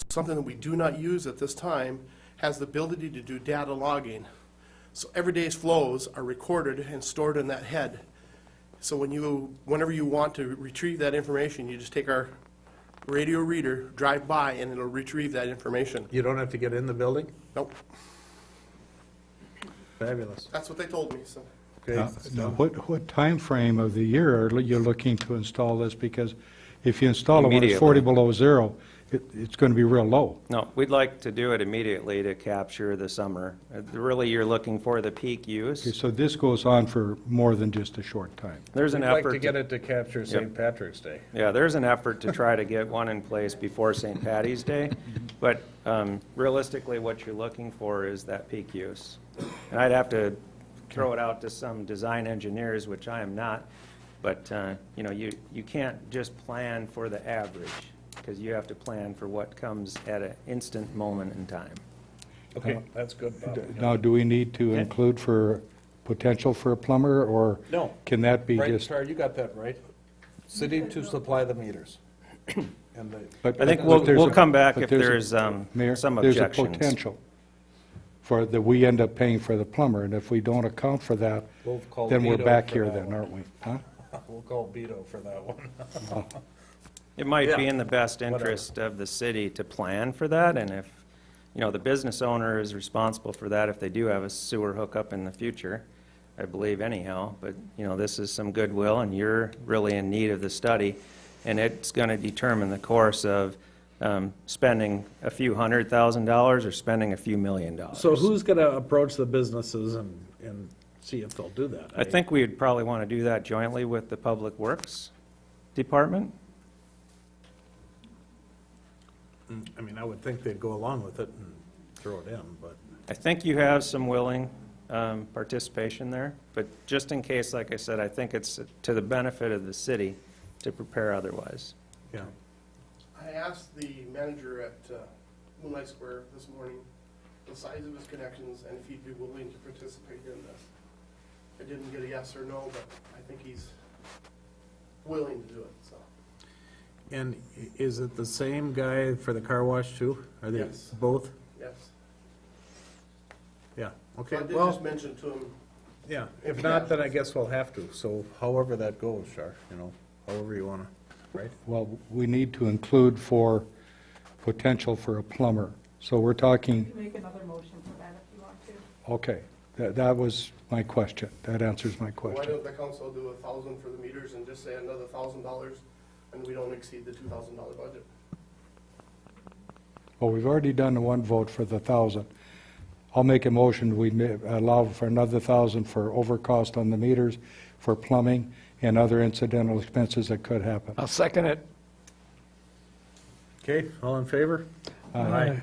something that we do not use at this time, has the ability to do data logging. So every day's flows are recorded and stored in that head. So whenever you want to retrieve that information, you just take our radio reader, drive by, and it'll retrieve that information. You don't have to get in the building? Nope, Fabulous. that's what they told me, so. Okay. Now, what timeframe of the year are you looking to install this? Because if you install it when it's Immediately. 40 below zero, it's going to be real low. No, we'd like to do it immediately to capture the summer. Really, you're looking for the peak Okay, use. so this goes on for more than just a short time. There's an We'd like effort to get it to capture St. Yep. Patrick's Day. Yeah, there's an effort to try to get one in place before St. Patty's Day, but realistically, what you're looking for is that peak use. And I'd have to throw it out to some design engineers, which I am not, but, you know, you can't just plan for the average, because you have to plan for what comes at an instant moment in time. Okay, that's good, Bob. Now, do we need to include for potential for a plumber, or No. can that be Right, just? Char, you got that right. City to supply the meters. And the, but- I think but we'll there's a- come back but if there's a- there's Mayor, some there's a objections. potential for that we end up paying for the plumber, and if we don't account for that, We'll call then we're Vito back for here that then, one. aren't we? Huh? we'll call Beto for that one. It might be Yeah, in the best whatever. interest of the city to plan for that, and if, you know, the business owner is responsible for that if they do have a sewer hookup in the future, I believe anyhow, but, you know, this is some goodwill, and you're really in need of the study, and it's gonna determine the course of spending a few $100,000 or spending a few $1 million. So who's gonna approach the businesses and see if they'll do that? I think we'd probably want to do that jointly with the Public Works Department. I mean, I would think they'd go along with it and throw it in, but. I think you have some willing participation there, but just in case, like I said, I think it's to the benefit of the city to prepare otherwise. Yeah. I asked the manager at Moonlight Square this morning the size of his connections and if he'd be willing to participate in this. I didn't get a yes or no, but I think he's willing to do it, so. And is it the same guy for the car wash too? Are they Yes. both? Yes. Yeah, So okay, I did well, just mention to him, yeah, if not, then I guess we'll have to, so however that goes, Char, you know, however you wanna, right? Well, we need to include for potential for a plumber. So we're talking, Make another motion for that if you want to. okay, that was my question. That answers my why question. don't the council do 1,000 for the meters and just say another $1,000 and we don't exceed the $2,000 budget? Well, we've already done the one vote for the 1,000. I'll make a motion, we allow for another 1,000 for overcost on the meters, for plumbing, and other incidental expenses that could happen. I'll second it. Okay, all in favor? Aye.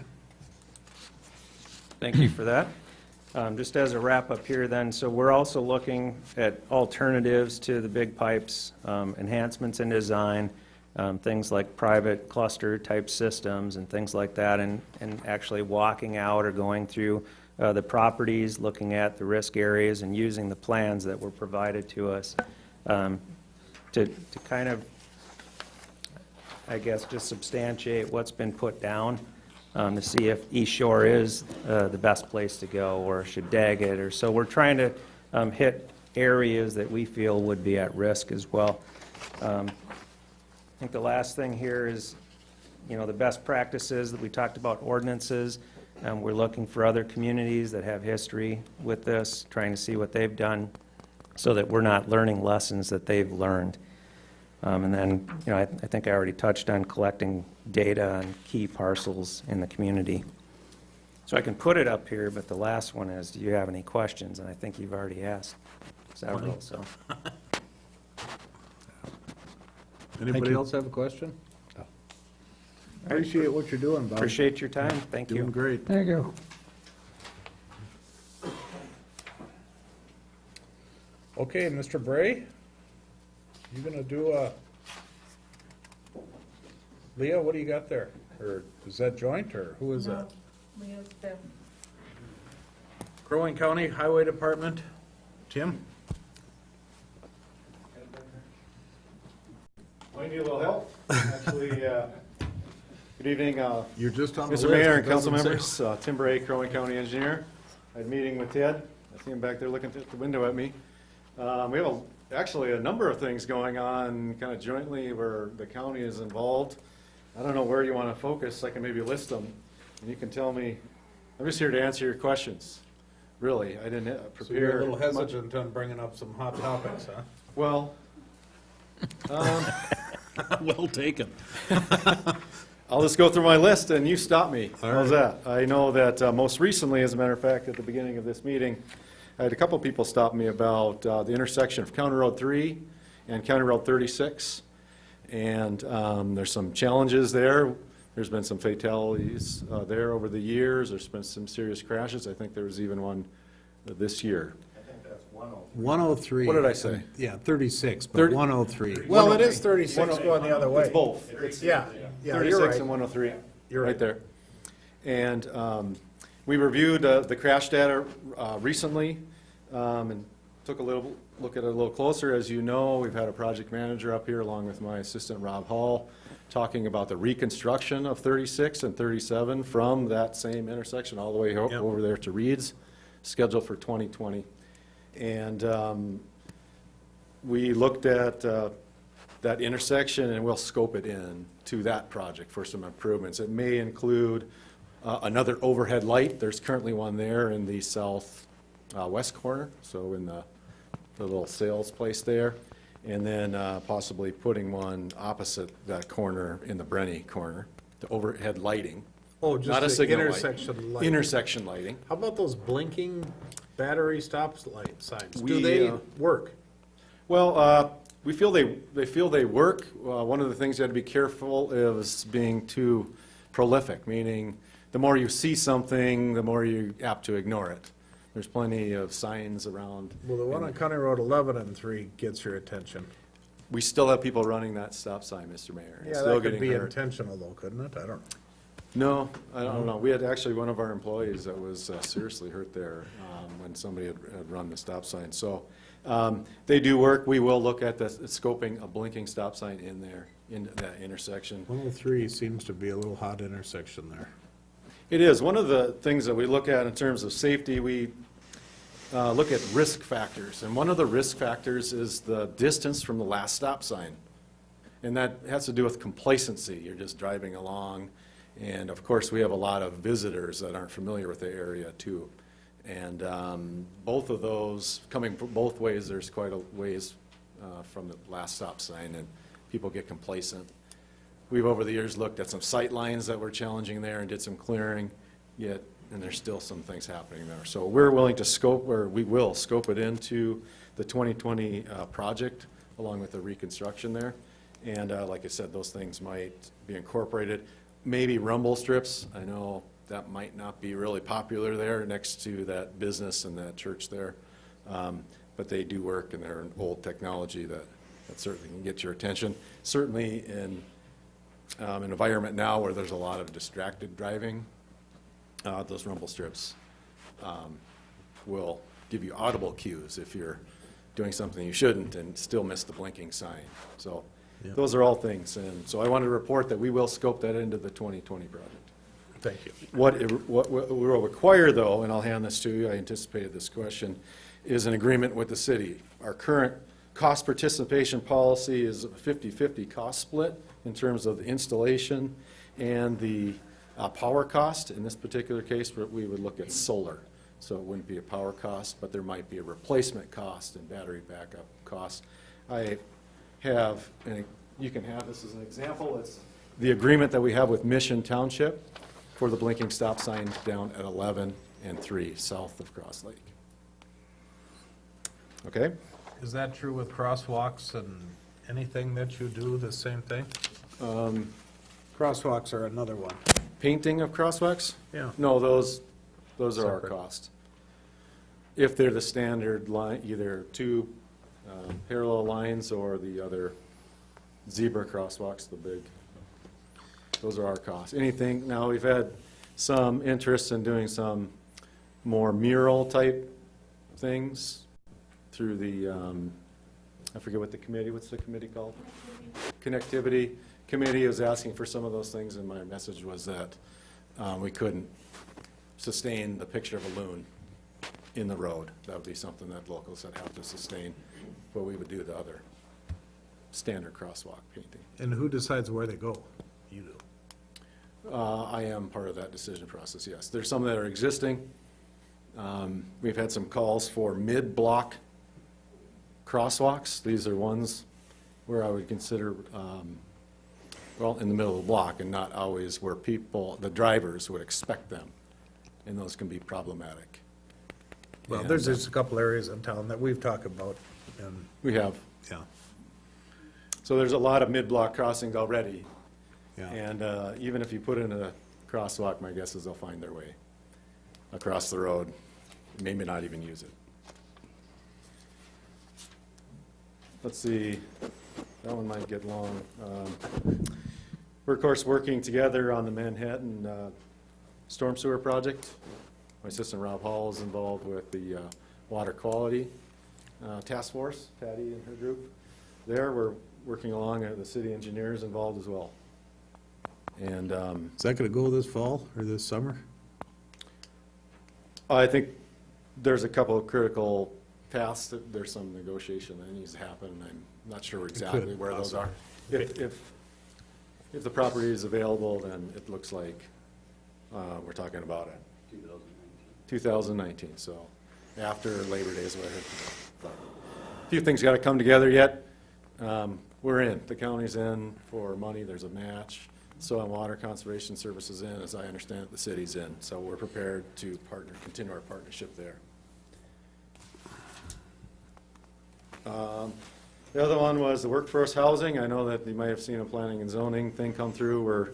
Thank you for that. Just as a wrap-up here then, so we're also looking at alternatives to the big pipes, enhancements in design, things like private cluster-type systems and things like that, and actually walking out or going through the properties, looking at the risk areas and using the plans that were provided to us to kind of, I guess, just substantiate what's been put down, to see if East Shore is the best place to go, or should Daggett, or so we're trying to hit areas that we feel would be at risk as well. I think the last thing here is, you know, the best practices that we talked about, ordinances. We're looking for other communities that have history with this, trying to see what they've done, so that we're not learning lessons that they've learned. And then, you know, I think I already touched on collecting data on key parcels in the community. So I can put it up here, but the last one is, do you have any questions? And I think you've already asked several, so. Anybody you. else have a question? Appreciate what you're doing, Bob. Appreciate your time. Thank Doing you. great. Thank you. Okay, Mr. Bray, you gonna do a, Leah, what do you got there? Or is that joint, or who is that? Leo's fifth. Crow Wing County Highway Department, Tim? Might need a little help. Actually, good evening, You're just on the list. Mr. Mayor It and council doesn't say. members. Tim Bray, Crow Wing County Engineer. I had a meeting with Ted. I see him back there looking at the window at me. We have actually a number of things going on kind of jointly where the county is involved. I don't know where you want to focus. I can maybe list them, and you can tell me. I'm just here to answer your questions. Really, I didn't So you're prepare a little much. hesitant on bringing up some hot topics, huh? Well, Well taken. I'll just go through my list and you stop me. How's that? I know that most recently, as a matter of fact, at the beginning of this meeting, I had a couple people stop me about the intersection of County Road 3 and County Road 36. And there's some challenges there. There's been some fatalities there over the years. There's been some serious crashes. I think there was even one this year. 103. What did I say? Yeah, 36, but 30 103. Well, it is 36 going the other way. It's both. It's Yeah, yeah, you're 36 right. and 103. You're Right right. there. And we reviewed the crash data recently and took a little look at it a little closer. As you know, we've had a project manager up here along with my assistant Rob Hall talking about the reconstruction of 36 and 37 from that same intersection all the way Yep. over there to Reed's, scheduled for 2020. And we looked at that intersection, and we'll scope it in to that project for some improvements. It may include another overhead light. There's currently one there in the south west corner, so in the little sales place there. And then possibly putting one opposite that corner in the Brenny corner, the overhead lighting. Oh, just Not a the signal light. intersection light. Intersection lighting. How about those blinking battery stop light signs? Do We, they work? Well, we feel they work. One of the things you have to be careful is being too prolific, meaning the more you see something, the more you're apt to ignore it. There's plenty of signs around. Well, the one on County Road 11 and 3 gets your attention. We still have people running that stop sign, Mr. Mayor. and Yeah, still that could getting be hurt. intentional though, couldn't it? I don't know. No, I don't know. We had actually one of our employees that was seriously hurt there when somebody had run the stop sign. So they do work. We will look at the scoping a blinking stop sign in there, in that intersection. 103 seems to be a little hot intersection there. It is. One of the things that we look at in terms of safety, we look at risk factors. And one of the risk factors is the distance from the last stop sign. And that has to do with complacency. You're just driving along. And of course, we have a lot of visitors that aren't familiar with the area too. And both of those, coming from both ways, there's quite a ways from the last stop sign, and people get complacent. We've over the years looked at some sight lines that were challenging there and did some clearing, yet, and there's still some things happening there. So we're willing to scope, or we will scope it into the 2020 project, along with the reconstruction there. And like I said, those things might be incorporated. Maybe rumble strips. I know that might not be really popular there next to that business and that church there. But they do work, and they're an old technology that certainly can get your attention. Certainly in an environment now where there's a lot of distracted driving, those rumble strips will give you audible cues if you're doing something you shouldn't and still miss the blinking sign. So those are all things. And so I wanted to report that we will scope that into the 2020 project. Thank you. What we will require, though, and I'll hand this to you, I anticipated this question, is an agreement with the city. Our current cost participation policy is a 50-50 cost split in terms of the installation and the power cost. In this particular case, we would look at solar. So it wouldn't be a power cost, but there might be a replacement cost and battery backup cost. I have, and you can have this as an example, it's the agreement that we have with Mission Township for the blinking stop sign down at 11 and 3 south of Cross Lake. Okay? Is that true with crosswalks and anything that you do, the same thing? Crosswalks are another one. Painting of crosswalks? Yeah. No, those are our Separate. cost. If they're the standard line, either 2 parallel lines or the other zebra crosswalks, the big, those are our costs. Anything, now we've had some interest in doing some more mural type things through the, I forget what the committee, what's the committee called? Connectivity Committee was asking for some of those things, and my message was that we couldn't sustain the picture of a loon in the road. That would be something that locals would have to sustain, but we would do the other standard crosswalk painting. And who decides where they go? You do. I am part of that decision process, yes. There's some that are existing. We've had some calls for mid-block crosswalks. These are ones where I would consider, well, in the middle of the block and not always where people, the drivers would expect them. And those can be problematic. Well, And, there's just a couple areas in town that we've talked about, and, We have. yeah. So there's a lot of mid-block crossings already. Yeah. And even if you put in a crosswalk, my guess is they'll find their way across the road, maybe not even use it. Let's see, that one might get long. We're of course working together on the Manhattan storm sewer project. My assistant Rob Hall is involved with the water quality task force, Patty and her group. There, we're working along, the city engineers involved as well. And Is that gonna go this fall or this summer? I think there's a couple of critical paths, that there's some negotiation that needs to happen. I'm not sure exactly where those are. If the property is available, then it looks like we're talking about it. 2019, so after Labor Day is what I heard. A few things got to come together yet. We're in, the county's in for money, there's a match. Soil and Water Conservation Services in, as I understand it, the city's in. So we're prepared to continue our partnership there. The other one was the workforce housing. I know that you might have seen a planning and zoning thing come through. We're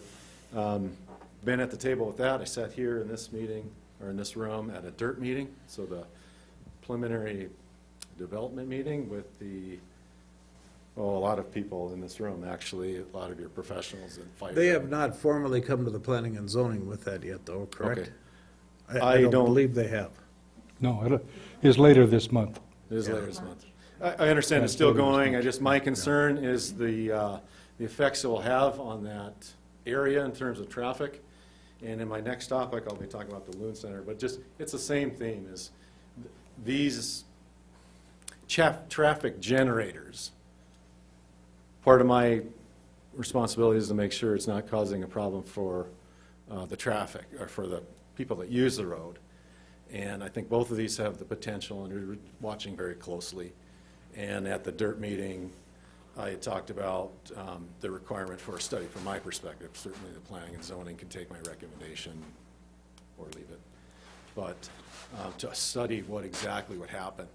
been at the table with that. I sat here in this meeting, or in this room, at a DIRT meeting, so the preliminary development meeting with a lot of people in this room, actually, a lot of your professionals and fire. They have not formally come to the planning and zoning with that yet, though, correct? Okay. I I don't don't- believe they have. No, it is later this month. It is later this month. I understand it's still going. My concern is the effects it will have on that area in terms of traffic. And in my next topic, I'll be talking about the Loon Center, but just, it's the same theme, is these traffic generators. Part of my responsibility is to make sure it's not causing a problem for the traffic, or for the people that use the road. And I think both of these have the potential, and we're watching very closely. And at the DIRT meeting, I had talked about the requirement for a study from my perspective. Certainly the planning and zoning can take my recommendation or leave it. But to study what exactly would happen.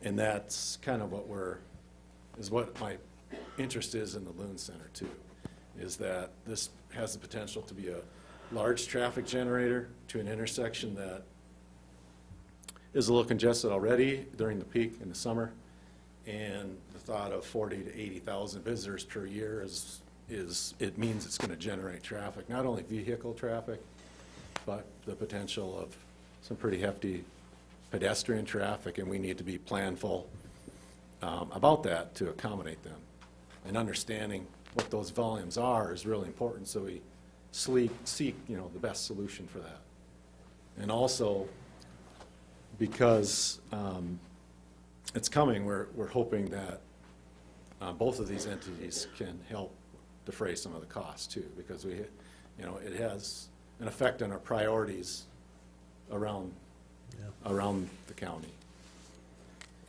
And that's kind of what my interest is in the Loon Center too, is that this has the potential to be a large traffic generator to an intersection that is a little congested already during the peak in the summer. And the thought of 40 to 80,000 visitors per year it means it's going to generate traffic, not only vehicle traffic, but the potential of some pretty hefty pedestrian traffic, and we need to be planful about that to accommodate them. And understanding what those volumes are is really important, so we seek the best solution for that. And also, because it's coming, we're hoping that both of these entities can help defray some of the costs too, because it has an effect on our priorities around the county.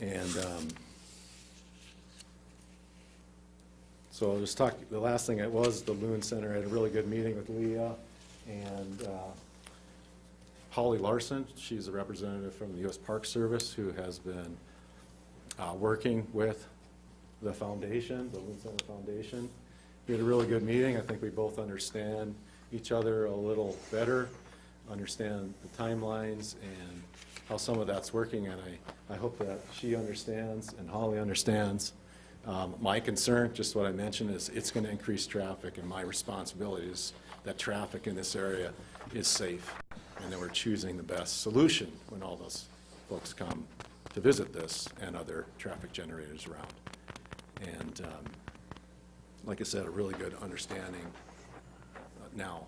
And so the last thing was the Loon Center. I had a really good meeting with Leah and Holly Larson. She's a representative from the U.S. Park Service who has been working with the foundation, the Loon Center Foundation. We had a really good meeting. I think we both understand each other a little better understand the timelines and how some of that's working, and I hope that she understands and Holly understands. My concern, just what I mentioned, is it's going to increase traffic, and my responsibility is that traffic in this area is safe, and that we're choosing the best solution when all those folks come to visit this and other traffic generators around. And like I said, a really good understanding now,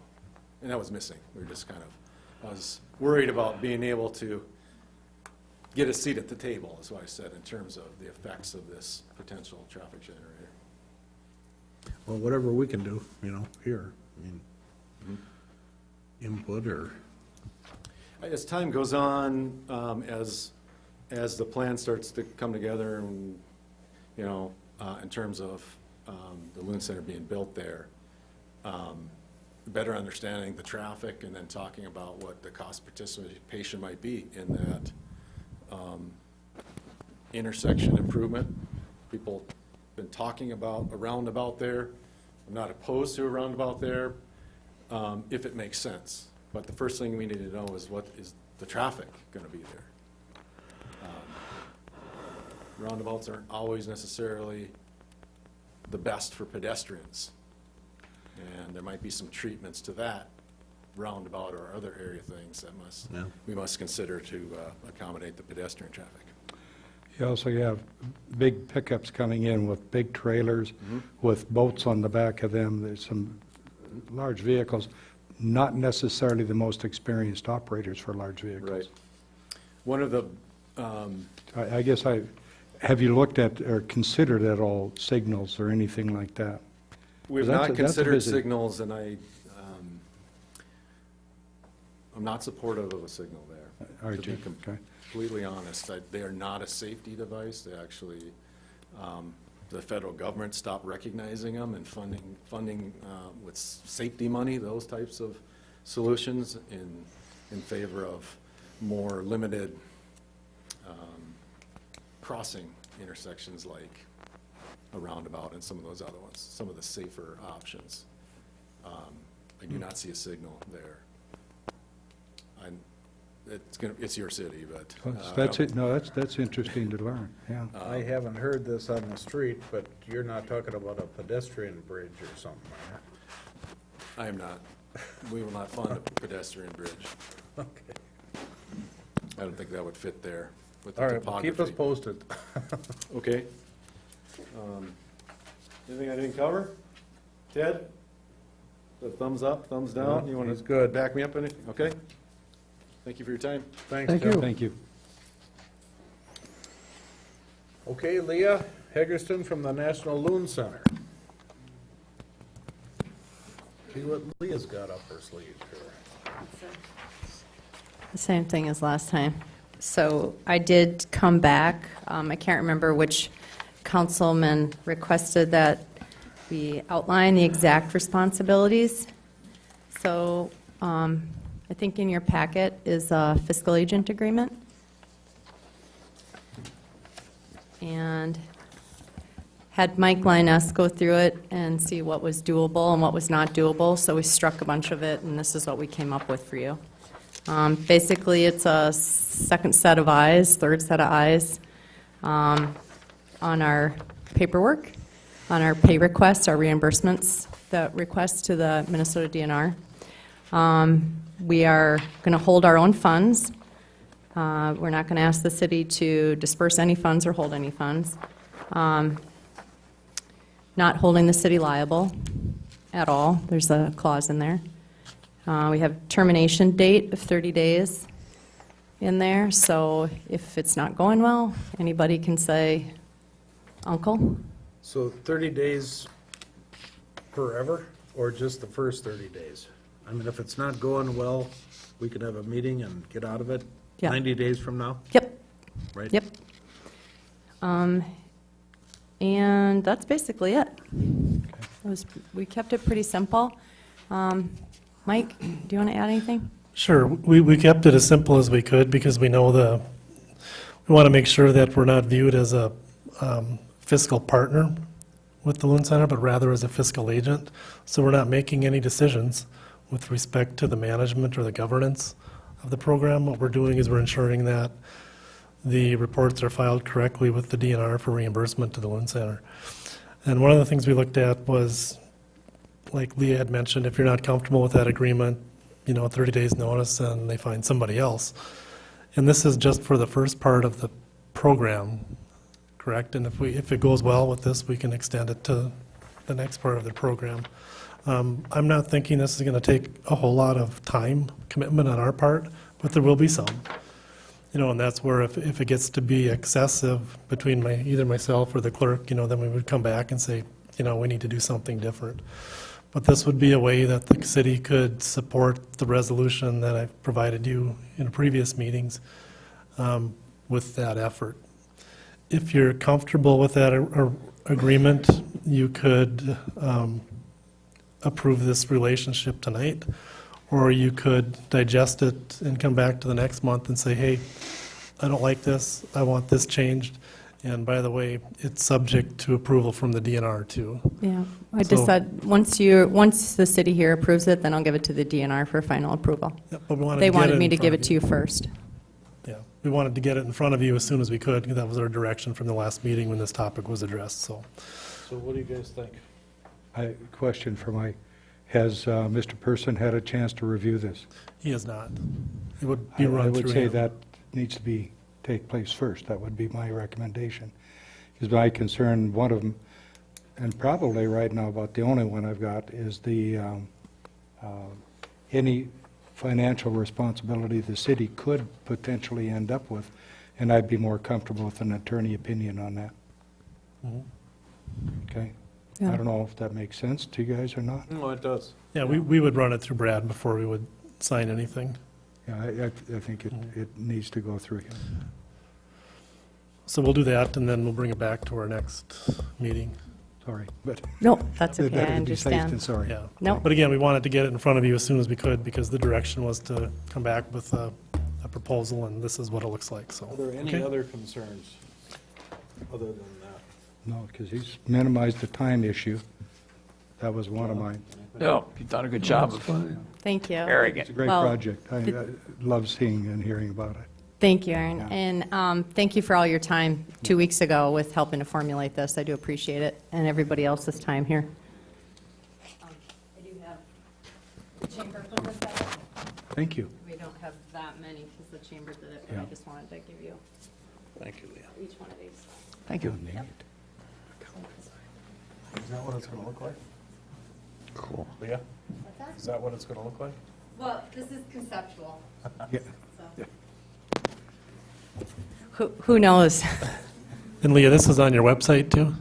and that was missing. We were just kind of, I was worried about being able to get a seat at the table, is what I said, in terms of the effects of this potential traffic generator. Well, whatever we can do, here, input or, As time goes on, as the plan starts to come together, and, in terms of the Loon Center being built there, better understanding the traffic, and then talking about what the cost participation might be in that intersection improvement. People have been talking about a roundabout there. I'm not opposed to a roundabout there, if it makes sense. But the first thing we need to know is, what is the traffic going to be there? Roundabouts aren't always necessarily the best for pedestrians, and there might be some treatments to that roundabout or other area things that we must consider to accommodate the pedestrian traffic. You also have big pickups coming in with big trailers, with boats on the back of them. There's some large vehicles, not necessarily the most experienced operators for large vehicles. Right. One of the, I guess have you looked at or considered at all signals or anything like that? we've That's not a considered busy- signals, and I'm not supportive of a signal there. Aren't To be you? Okay. completely honest, they are not a safety device. They actually, the federal government stopped recognizing them and funding with safety money, those types of solutions in favor of more limited crossing intersections like a roundabout and some of those other ones, some of the safer options. I do not see a signal there. It's your city, but. That's it, no, that's interesting to learn, yeah. I haven't heard this on the street, but you're not talking about a pedestrian bridge or something, are you? I am not. We will not fund a pedestrian bridge. Okay. I don't think that would fit there with the All right, well, keep us topography. posted. Okay. Anything I didn't cover? Ted? The thumbs up, thumbs down? No, You want he's to good. back me up any? Okay. Thank you for your time. Thanks, Thank Tim. you. Thank you. Okay, Leah Heggerston from the National Loon Center. See what Leah's got up her sleeve here. The same thing as last time. So I did come back. I can't remember which councilman requested that we outline the exact responsibilities. So I think in your packet is a fiscal agent agreement. And had Mike Linus go through it and see what was doable and what was not doable. So we struck a bunch of it, and this is what we came up with for you. Basically, it's a second set of eyes, third set of eyes on our paperwork, on our pay requests, our reimbursements, the requests to the Minnesota DNR. We are going to hold our own funds. We're not going to ask the city to disperse any funds or hold any funds. Not holding the city liable at all. There's a clause in there. We have termination date of 30 days in there, so if it's not going well, anybody can say, uncle. So 30 days forever, or just the first 30 days? I mean, if it's not going well, we could have a meeting and get out of it Yeah. 90 days from now, Yep, right? yep. And that's basically it. We kept it pretty simple. Mike, do you want to add anything? Sure. We kept it as simple as we could because we know we want to make sure that we're not viewed as a fiscal partner with the Loon Center, but rather as a fiscal agent. So we're not making any decisions. with respect to the management or the governance of the program. What we're doing is we're ensuring that the reports are filed correctly with the DNR for reimbursement to the Loon Center. And one of the things we looked at was, like Leah had mentioned, if you're not comfortable with that agreement, 30 days notice and they find somebody else. And this is just for the first part of the program, correct? And if it goes well with this, we can extend it to the next part of the program. I'm not thinking this is going to take a whole lot of time commitment on our part, but there will be some. And that's where if it gets to be excessive between either myself or the clerk, then we would come back and say, we need to do something different. But this would be a way that the city could support the resolution that I've provided you in previous meetings with that effort. If you're comfortable with that agreement, you could approve this relationship tonight, or you could digest it and come back to the next month and say, hey, I don't like this, I want this changed. And by the way, it's subject to approval from the DNR too. Yeah, I just said, once the city here approves it, then I'll give it to the DNR for final approval. Yeah, but we wanted to They get wanted it me in to front give of it to you first. Yeah, we wanted to get it in front of you as soon as we could, because that was our direction from the last meeting when this topic was addressed, so. So what do you guys think? Question for Mike. Has Mr. Person had a chance to review this? He is not. It would be I run through would say him. that needs to take place first. That would be my recommendation. Because my concern, one of them, and probably right now about the only one I've got, is the any financial responsibility the city could potentially end up with, and I'd be more comfortable with an attorney opinion on that. Okay? Yeah. I don't know if that makes sense to you guys or not. No, it does. Yeah, we would run it through Brad before we would sign anything. Yeah, I think it needs to go through him. So we'll do that, and then we'll bring it back to our next meeting. Sorry, but. No, that's okay, I Better to be safe than understand. sorry. Yeah. No. But again, we wanted to get it in front of you as soon as we could, because the direction was to come back with a proposal, and this is what it looks like, so. Are there any okay. other concerns other than that? No, because he's minimized the time issue. That was one of mine. No, you've done a good job of Thank you. airing It's it. a great Well, project. I love seeing and hearing about it. Thank you, Aaron. Yeah. And thank you for all your time 2 weeks ago with helping to formulate this. I do appreciate it, and everybody else's time here. I do have the chamber put this out. Thank you. We don't have that many because the chamber did it, but I Yeah. just wanted to give you Thank you, Leah. each one of these. Thank you. Is that what it's gonna look like? Cool. Leah? Is that what it's gonna look like? Well, this is conceptual. Yeah. Who knows? And Leah, this is on your website too?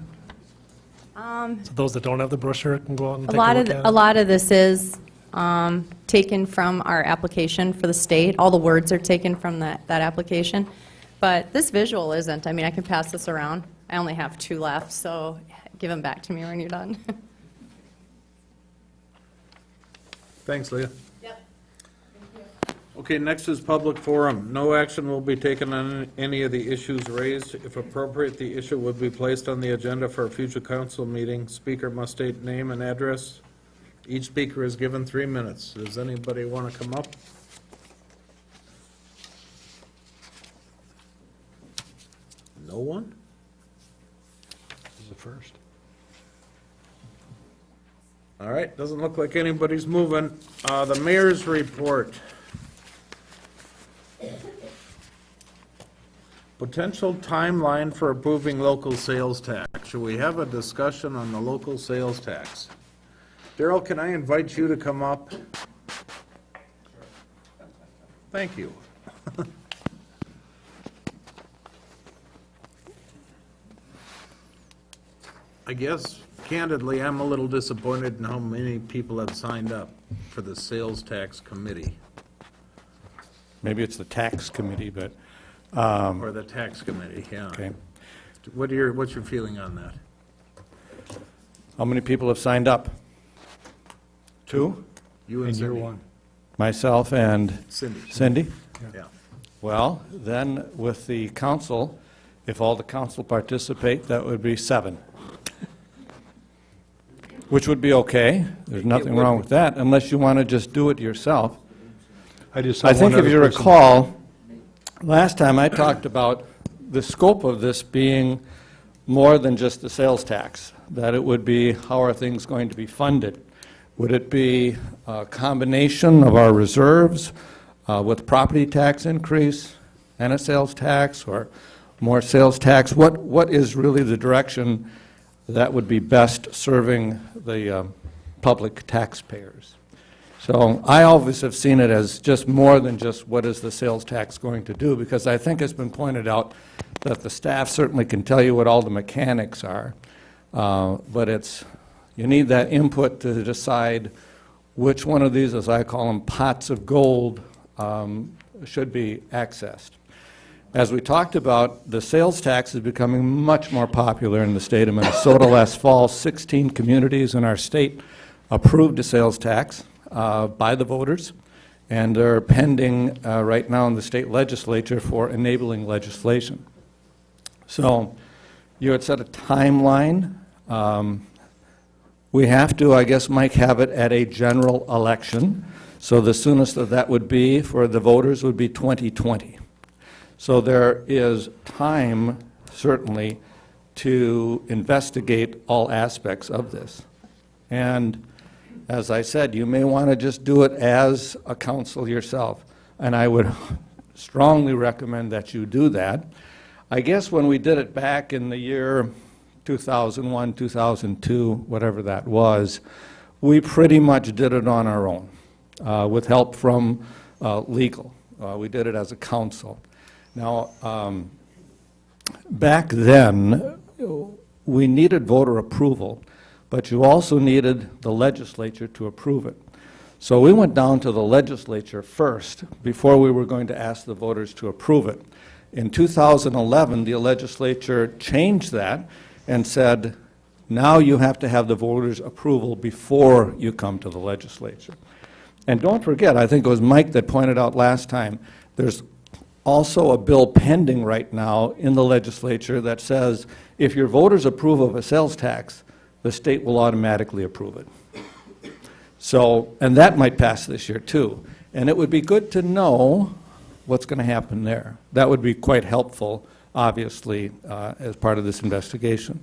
Um, So those that don't have the brochure can go out and A take a lot look of, at it? a lot of this is taken from our application for the state. All the words are taken from that application. But this visual isn't. I mean, I can pass this around. I only have 2 left, so give them back to me when you're done. Thanks, Leah. Yep. Okay, next is public forum. No action will be taken on any of the issues raised. If appropriate, the issue would be placed on the agenda for a future council meeting. Speaker must state name and address. Each speaker is given 3 minutes. Does anybody want to come up? No one? This is the first. All right, doesn't look like anybody's moving. The mayor's report. Potential timeline for approving local sales tax. Should we have a discussion on the local sales tax? Daryl, can I invite you to come up? Thank you. I guess candidly, I'm a little disappointed in how many people have signed up for the sales tax committee, Maybe it's the tax committee, but, or the tax committee, yeah. okay. What's your feeling on that? How many people have signed up? 2? You And and you're Cindy? one. Myself and Cindy, Cindy? yeah. Well, then with the council, if all the council participate, that would be 7. which would be okay. There's nothing wrong with that, unless you want to just do it yourself. I just saw I think one if you other person. recall, last time I talked about the scope of this being more than just the sales tax, that it would be, how are things going to be funded? Would it be a combination of our reserves with property tax increase and a sales tax, or more sales tax? What is really the direction that would be best serving the public taxpayers? So I always have seen it as just more than just what is the sales tax going to do, because I think it's been pointed out that the staff certainly can tell you what all the mechanics are, but you need that input to decide which one of these, as I call them, pots of gold, should be accessed. As we talked about, the sales tax is becoming much more popular in the state of Minnesota. Last fall, 16 communities in our state approved a sales tax by the voters, and they're pending right now in the state legislature for enabling legislation. So you had set a timeline. We have to, I guess, Mike, have it at a general election. So the soonest that would be for the voters would be 2020. So there is time, certainly, to investigate all aspects of this. And as I said, you may want to just do it as a council yourself. And I would strongly recommend that you do that. I guess when we did it back in the year 2001, 2002, whatever that was, we pretty much did it on our own, with help from legal. We did it as a council. Now, back then, we needed voter approval, but you also needed the legislature to approve it. So we went down to the legislature first before we were going to ask the voters to approve it. In 2011, the legislature changed that and said, now you have to have the voters' approval before you come to the legislature. And don't forget, I think it was Mike that pointed out last time, there's also a bill pending right now in the legislature that says if your voters approve of a sales tax, the state will automatically approve it. So, and that might pass this year too. And it would be good to know what's going to happen there. That would be quite helpful, obviously, as part of this investigation.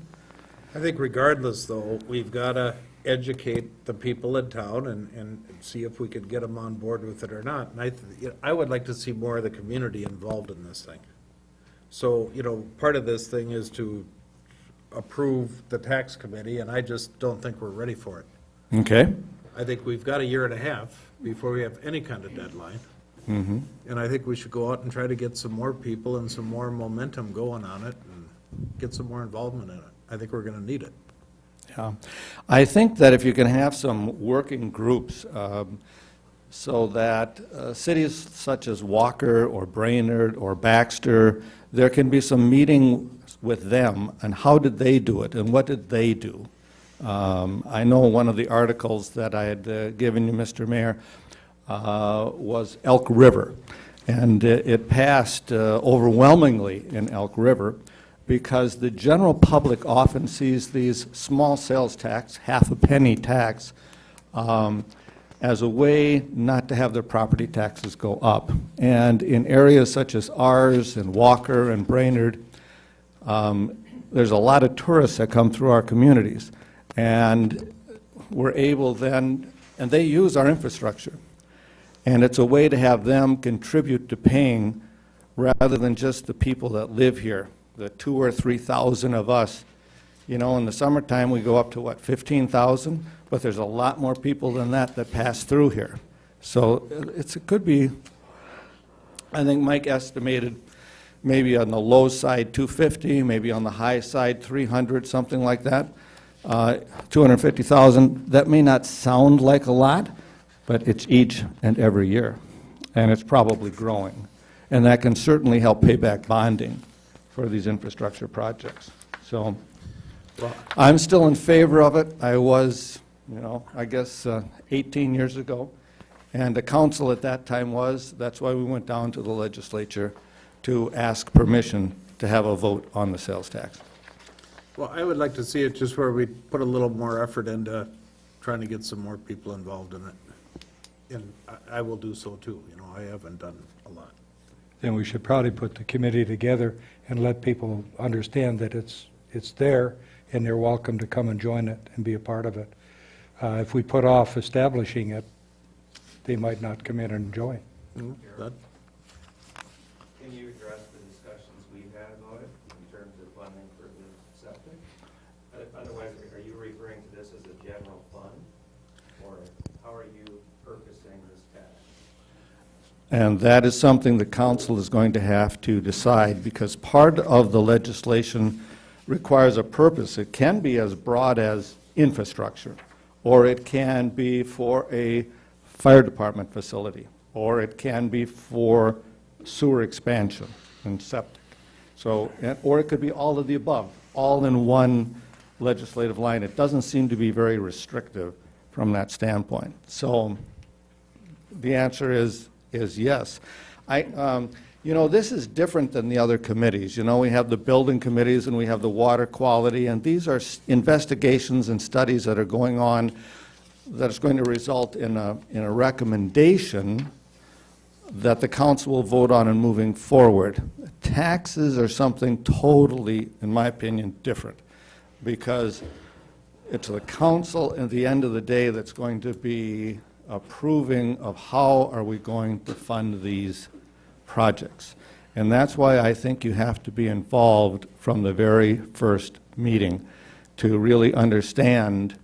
I think regardless, though, we've got to educate the people in town and see if we could get them on board with it or not. And I would like to see more of the community involved in this thing. So, part of this thing is to approve the tax committee, and I just don't think we're ready for it. Okay? I think we've got a year and a half before we have any kind of deadline. Mm-hmm. And I think we should go out and try to get some more people and some more momentum going on it and get some more involvement in it. I think we're going to need it. Yeah. I think that if you can have some working groups so that cities such as Walker or Brainerd or Baxter, there can be some meeting with them and how did they do it and what did they do. I know one of the articles that I had given you, Mr. Mayor, was Elk River, and it passed overwhelmingly in Elk River because the general public often sees these small sales tax, half a penny tax, as a way not to have their property taxes go up. And in areas such as ours and Walker and Brainerd, there's a lot of tourists that come through our communities. And we're able then, and they use our infrastructure. And it's a way to have them contribute to paying rather than just the people that live here, the 2,000 or 3,000 of us. In the summertime, we go up to, 15,000? But there's a lot more people than that pass through here. So it could be, I think Mike estimated maybe on the low side 250, maybe on the high side 300, something like that. 250,000, that may not sound like a lot, but it's each and every year, and it's probably growing. And that can certainly help pay back bonding for these infrastructure projects. So I'm still in favor of it. I was, I guess 18 years ago, and the council at that time was. That's why we went down to the legislature to ask permission to have a vote on the sales tax. Well, I would like to see it just where we put a little more effort into trying to get some more people involved in it. And I will do so too, you know, I haven't done a lot. Then we should probably put the committee together and let people understand that it's there, and they're welcome to come and join it and be a part of it. If we put off establishing it, they might not come in and join. That- Can you address the discussions we've had about it in terms of funding for the septic? Otherwise, are you referring to this as a general fund? Or how are you purposing this tax? And that is something the council is going to have to decide, because part of the legislation requires a purpose. It can be as broad as infrastructure, or it can be for a fire department facility, or it can be for sewer expansion and septic. So, or it could be all of the above, all in one legislative line. It doesn't seem to be very restrictive from that standpoint. So the answer is yes. You know, this is different than the other committees. You know, we have the building committees and we have the water quality, and these are investigations and studies that are going on that is going to result in a recommendation that the council will vote on and moving forward. Taxes are something totally, in my opinion, different, because it's the council at the end of the day that's going to be approving of how are we going to fund these projects. And that's why I think you have to be involved from the very first meeting to really understand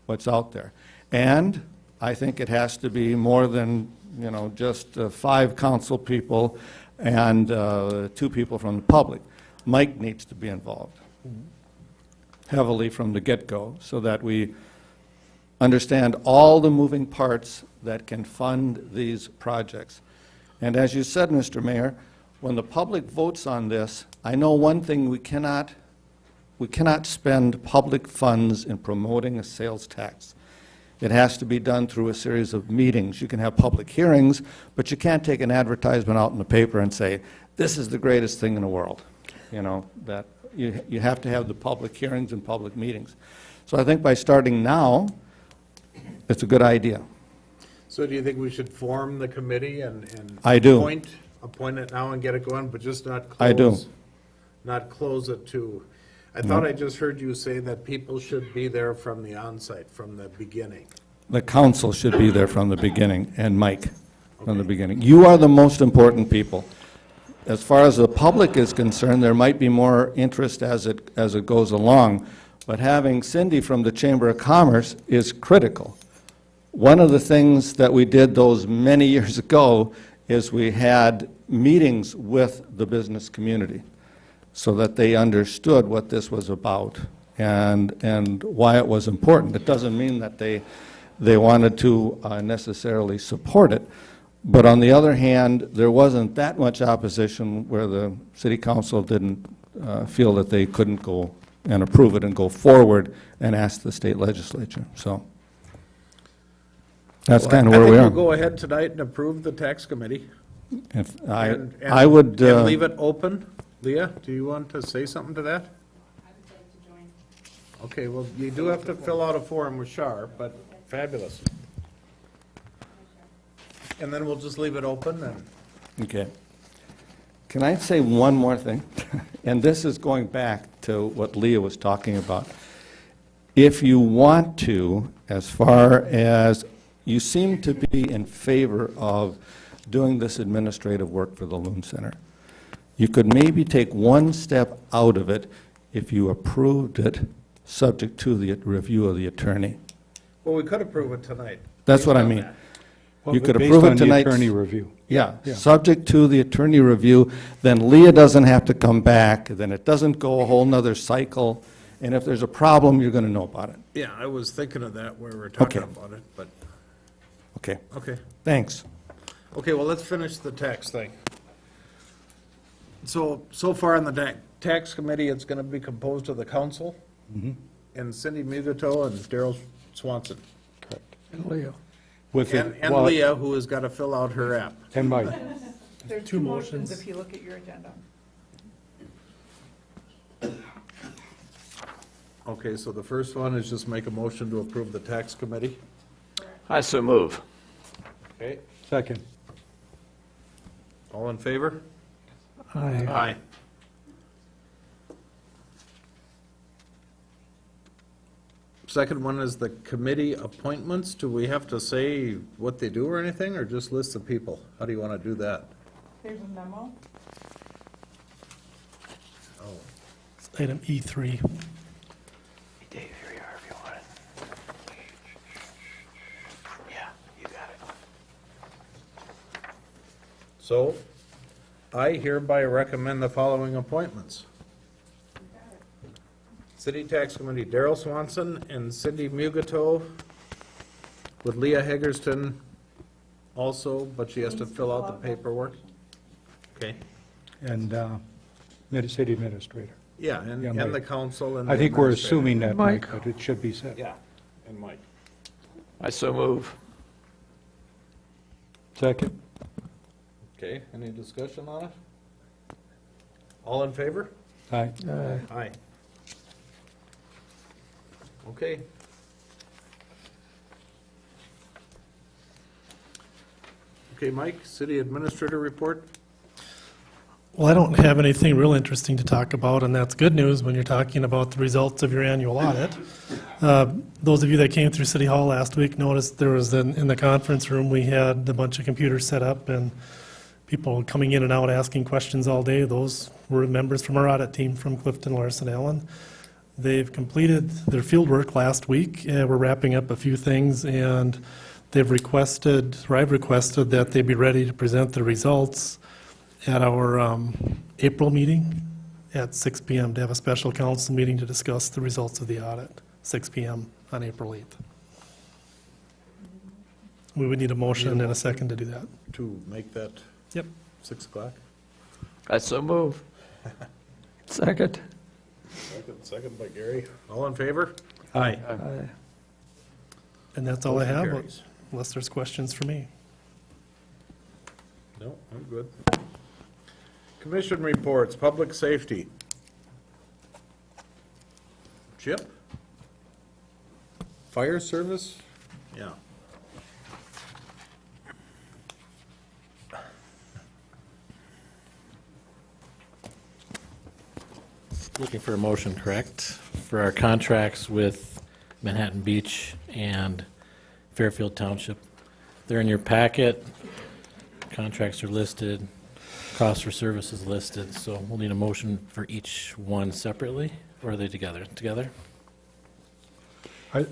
what's out there. And I think it has to be more than, you know, just 5 council people and 2 people from the public. Mike needs to be involved heavily from the get-go so that we understand all the moving parts that can fund these projects. And as you said, Mr. Mayor, when the public votes on this, I know one thing: we cannot spend public funds in promoting a sales tax. It has to be done through a series of meetings. You can have public hearings, but you can't take an advertisement out in the paper and say, this is the greatest thing in the world. You know, that you have to have the public hearings and public meetings. So I think by starting now, it's a good idea. So do you think we should form the committee and I do. appoint it now and get it going, but just not close? I do. Not close it to, I thought I just heard you say that people should be there from the onsite, from the beginning. The council should be there from the beginning, and Mike from the beginning. You are the most important people. As far as the public is concerned, there might be more interest as it goes along, but having Cindy from the Chamber of Commerce is critical. One of the things that we did those many years ago is we had meetings with the business community so that they understood what this was about and why it was important. It doesn't mean that they wanted to necessarily support it, but on the other hand, there wasn't that much opposition where the city council didn't feel that they couldn't go and approve it and go forward and ask the state legislature. So that's kind of where we I are. think we'll go ahead tonight and approve the tax committee. If and- I would, And leave it open. Leah, do you want to say something to that? I would like to join. Okay, well, you do have to fill out a form with Shar, but fabulous. And then we'll just leave it open and. Okay. Can I say one more thing? And this is going back to what Leah was talking about. If you want to, as far as, you seem to be in favor of doing this administrative work for the Loon Center, you could maybe take one step out of it if you approved it, subject to the review of the attorney. Well, we could approve it tonight. That's what I Based on mean. that. You could Based approve on it the tonight. attorney review. Yeah, Yeah. subject to the attorney review, then Leah doesn't have to come back, then it doesn't go a whole nother cycle, and if there's a problem, you're going to know about it. Yeah, I was thinking of that where we're talking Okay. about it, but, Okay, okay. thanks. Okay, well, let's finish the tax thing. So far on the tax committee, it's gonna be composed of the council and Cindy Mugato and Daryl Swanson. And Leo. With it- And well, Leah, who has got to fill out her app. And Mike. There are two motions if you look at your agenda. Okay, so the first one is just make a motion to approve the tax committee. I so move. Okay, Second. all in favor? Aye. Aye. Second one is the committee appointments. Do we have to say what they do or anything, or just list the people? How do you want to do that? There's a memo. Oh, It's item E3. Dave, here you are if you want it. Yeah, you got it. so I hereby recommend the following appointments. City Tax Committee, Daryl Swanson and Cindy Mugato, with Leah Hagerston also, but she has to fill out the paperwork. Okay. And city administrator. Yeah, and, Yeah, and Mike. the council and. I the think we're administrator. assuming that, Mike, Mike. but it should be said. Yeah, and Mike. I so move. Second. Okay, any discussion on it? All in favor? Aye. Aye. Aye. Okay. Okay, Mike, city administrator report? Well, I don't have anything real interesting to talk about, and that's good news when you're talking about the results of your annual audit. Those of you that came through City Hall last week noticed there was, in the conference room, we had a bunch of computers set up and people coming in and out asking questions all day. Those were members from our audit team from Clifton, Larson, Allen. They've completed their field work last week. We're wrapping up a few things, and they've requested, or I've requested, that they be ready to present the results at our April meeting at 6 p.m. to have a special council meeting to discuss the results of the audit, 6 p.m. on April 8th. We would need a motion and a second to do that. To make that Yep. 6 o'clock? I so move. Second. Second by Gary. All in favor? Aye. Aye. And that's all I Motion have, carries. unless there's questions for me. No, I'm good. Commission reports, public safety. Chip? Fire service? Yeah. Looking for a motion, correct, for our contracts with Manhattan Beach and Fairfield Township. They're in your packet. Contracts are listed. Cost for service is listed, so we'll need a motion for each one separately, or are they together? Together?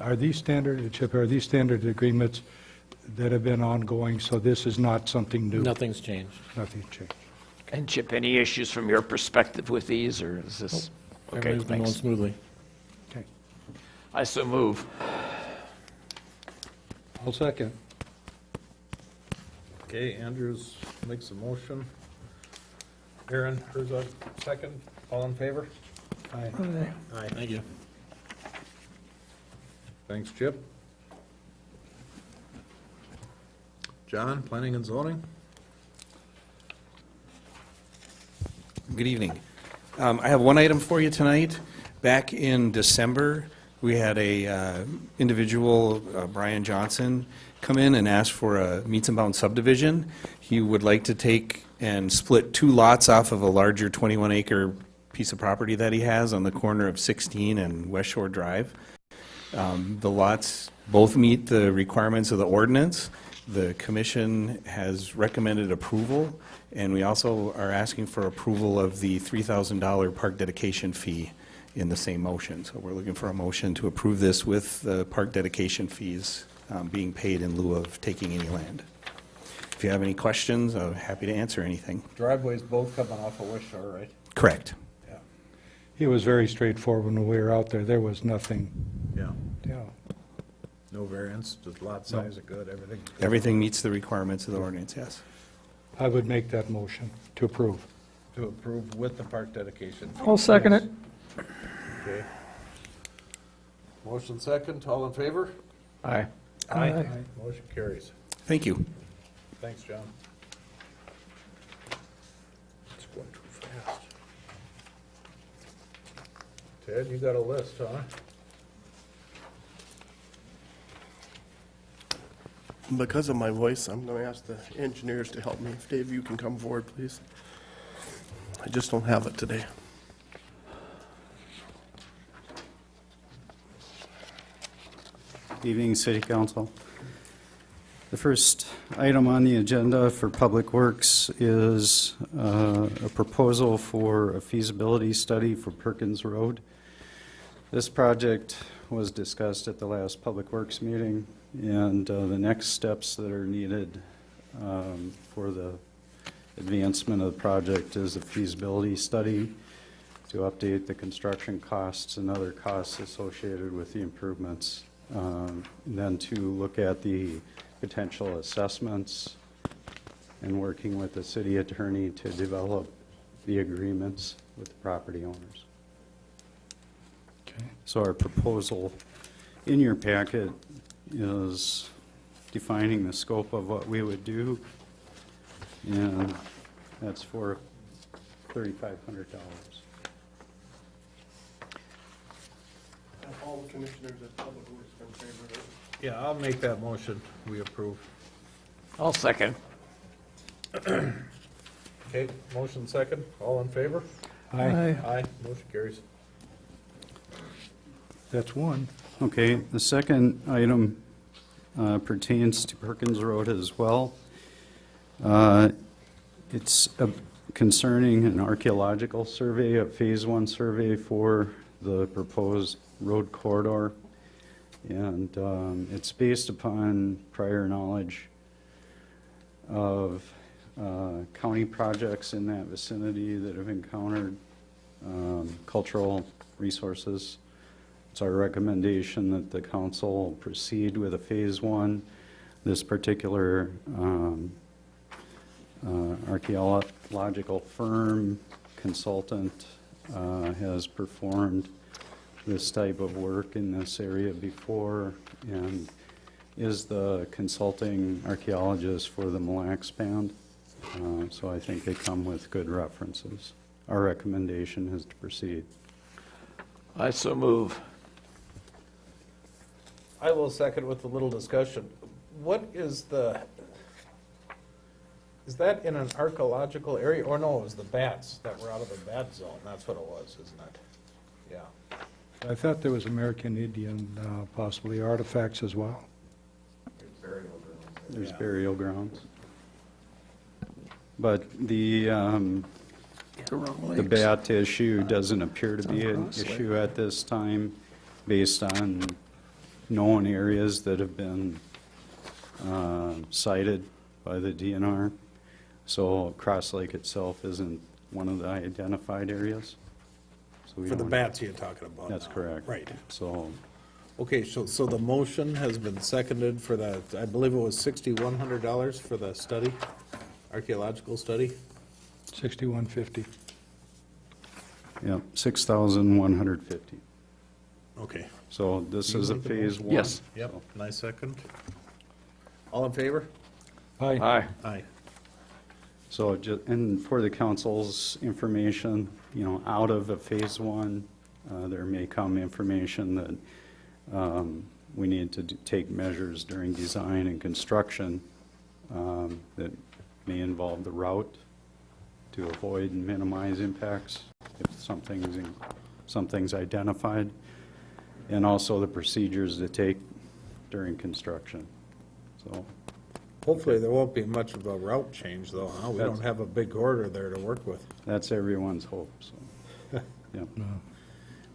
Are these standard, Chip, are these standard agreements that have been ongoing, so this is not something new? Nothing's changed. Nothing changed. And Chip, any issues from your perspective with these, or is this? Okay, Everything's been going thanks. smoothly. Okay. I so move. I'll second. Okay, Andrews makes a motion. Aaron Herzog, second. All in favor? Aye. Aye. Aye. Thank you. Thanks, Chip. John, planning and zoning? Good evening. I have one item for you tonight. Back in December, we had a individual, Brian Johnson, come in and ask for a meets and bounds subdivision. He would like to take and split 2 lots off of a larger 21-acre piece of property that he has on the corner of 16 and West Shore Drive. The lots both meet the requirements of the ordinance. The commission has recommended approval, and we also are asking for approval of the $3,000 park dedication fee in the same motion. So we're looking for a motion to approve this with the park dedication fees being paid in lieu of taking any land. If you have any questions, I'm happy to answer anything. Driveways both coming off of West Shore, right? Correct. Yeah. He was very straightforward when we were out there. There was nothing, Yeah. yeah. No variance, just lot size are good, everything. Everything meets the requirements of the ordinance, yes. I would make that motion to approve. To approve with the park dedication. I'll second it. Okay. Motion second, all in favor? Aye. Aye. Motion carries. Thank you. Thanks, John. It's going too fast. Ted, you got a list, huh? Because of my voice, I'm going to ask the engineers to help me. If Dave, you can come forward, please. I just don't have it today. Evening, City Council. The first item on the agenda for Public Works is a proposal for a feasibility study for Perkins Road. This project was discussed at the last Public Works meeting, and the next steps that are needed for the advancement of the project is a feasibility study to update the construction costs and other costs associated with the improvements. Then to look at the potential assessments and working with the city attorney to develop the agreements with the property owners. Okay. So our proposal in your packet is defining the scope of what we would do, and that's for $3,500. All the commissioners at Public Works are in favor of it. Yeah, I'll make that motion. We approve. I'll second. Okay, motion second. All in favor? Aye. Aye, motion carries. That's one. Okay, the second item pertains to Perkins Road as well. It's concerning an archaeological survey, a Phase 1 survey for the proposed road corridor. And it's based upon prior knowledge of county projects in that vicinity that have encountered cultural resources. It's our recommendation that the council proceed with a Phase 1. This particular archaeological firm consultant has performed this type of work in this area before and is the consulting archaeologist for the Mille Lacs Band. So I think they come with good references. Our recommendation is to proceed. I so move. I will second with a little discussion. What is is that in an archaeological area? Or no, it was the bats that were out of the bat zone. That's what it was, isn't it? Yeah. I thought there was American Indian, possibly artifacts as well. There's Yeah. burial grounds. But the bat issue doesn't appear to be an issue at this time based on known areas that have been cited by the DNR. So Cross Lake itself isn't one of the identified areas. So we For the don't- bats you're talking about That's now. correct. Right. So, Okay, so the motion has been seconded for that, I believe it was $6,100 for the study, archaeological study? 6150. yeah, 6,150. Okay. So this is a Phase 1. Yes. Yep, So- nice second. All in favor? Aye. Aye. Aye. So, and for the council's information, out of a Phase 1, there may come information that we need to take measures during design and construction that may involve the route to avoid and minimize impacts if something's identified, and also the procedures to take during construction. So, Hopefully there won't be much of a route change though, huh? We That's- don't have a big order there to work with. that's everyone's hope, so, yeah.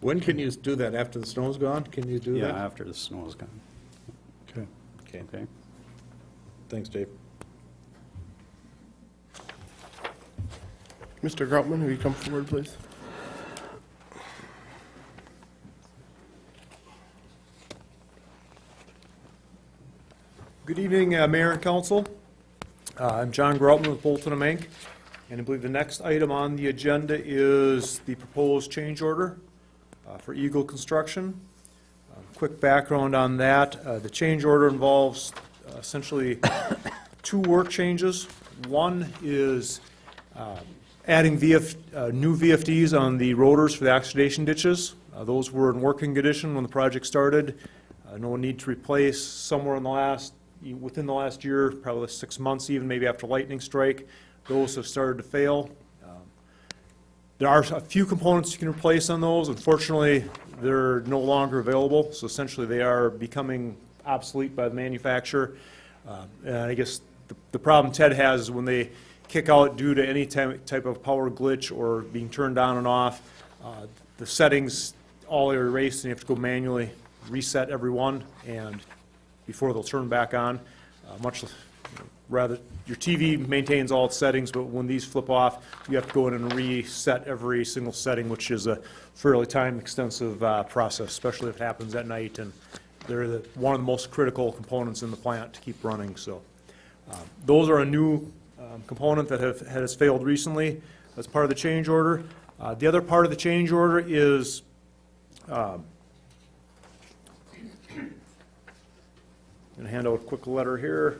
When can you do that? After the snow's gone? Can you do Yeah, that? after the snow is gone, Okay. Okay, okay? thanks, Dave. Mr. Groutman, will you come forward, please? Good evening, Mayor and Council. I'm John Groutman with Bolton and Mank, and I believe the next item on the agenda is the proposed change order for Eagle Construction. Quick background on that. The change order involves essentially two work changes. One is adding new VFDs on the rotors for the oxidation ditches Those were in working condition when the project started. No need to replace somewhere within the last year, probably 6 months even, maybe after lightning strike. Those have started to fail. There are a few components you can replace on those. Unfortunately, they're no longer available, so essentially they are becoming obsolete by the manufacturer. And I guess the problem Ted has is when they kick out due to any type of power glitch or being turned on and off, the settings all are erased and you have to go manually reset every one and before they'll turn back on. Rather, your TV maintains all its settings, but when these flip off, you have to go in and reset every single setting, which is a fairly time-extensive process, especially if it happens at night, and they're one of the most critical components in the plant to keep running. So those are a new component that has failed recently. That's part of the change order. The other part of the change order is I'm going to hand out a quick letter here.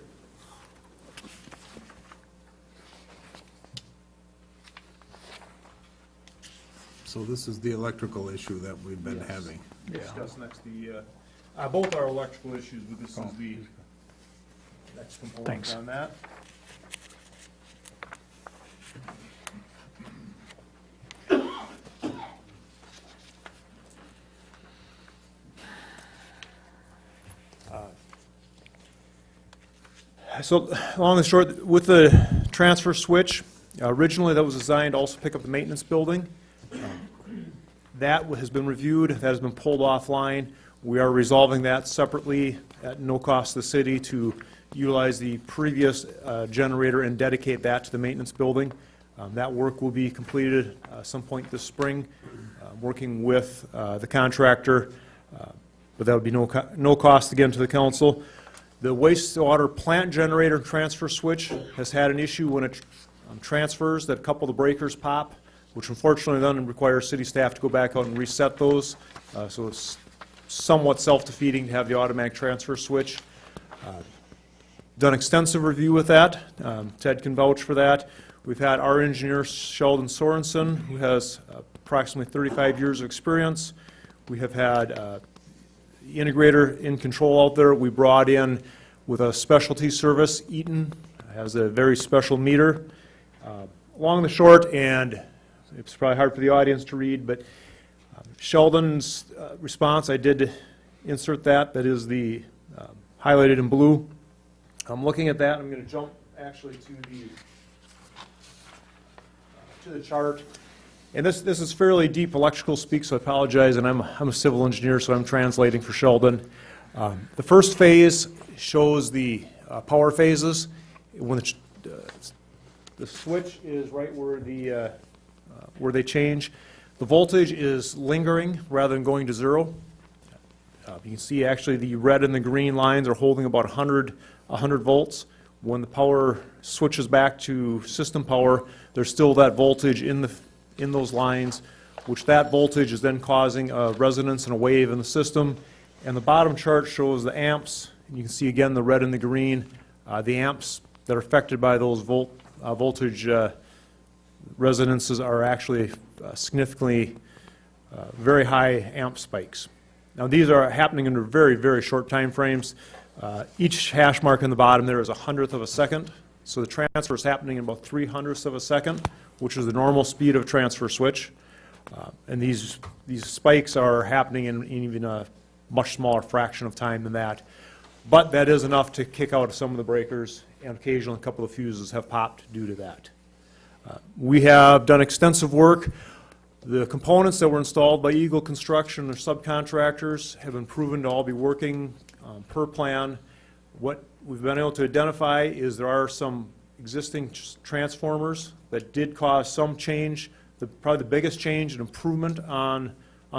So this is the electrical issue that we've been having. Discuss next both are electrical issues, but this is the next component Thanks. on that. So long and short, with the transfer switch, originally that was designed to also pick up the maintenance building. That has been reviewed, that has been pulled offline. We are resolving that separately at no cost to the city to utilize the previous generator and dedicate that to the maintenance building. That work will be completed some point this spring, working with the contractor, but that would be no cost again to the council. The wastewater plant generator transfer switch has had an issue when it transfers, that a couple of the breakers pop, which unfortunately then requires city staff to go back out and reset those. So it's somewhat self-defeating to have the automatic transfer switch. Done extensive review with that. Ted can vouch for that. We've had our engineer, Sheldon Sorensen, who has approximately 35 years of experience. We have had the integrator in control out there. We brought in with a specialty service, Eaton, has a very special meter. Long and the short, and it's probably hard for the audience to read, but Sheldon's response, I did insert that. That is the highlighted in blue. I'm looking at that. I'm going to jump actually to the chart. And this is fairly deep electrical speak, so I apologize, and I'm a civil engineer, so I'm translating for Sheldon. The first phase shows the power phases. When the switch is right where they change. The voltage is lingering rather than going to zero. You can see actually the red and the green lines are holding about 100 volts. When the power switches back to system power, there's still that voltage in those lines, which that voltage is then causing a resonance and a wave in the system. And the bottom chart shows the amps. And you can see again the red and the green, the amps that are affected by those voltage resonances are actually significantly very high amp spikes. Now these are happening under very, very short time frames. Each hash mark in the bottom there is 1/100th of a second. So the transfer is happening in about 3/100ths of a second, which is the normal speed of a transfer switch. And these spikes are happening in even a much smaller fraction of time than that. But that is enough to kick out some of the breakers, and occasionally a couple of fuses have popped due to that. We have done extensive work. The components that were installed by Eagle Construction, their subcontractors, have been proven to all be working per plan. What we've been able to identify is there are some existing transformers that did cause some change. Probably the biggest change and improvement on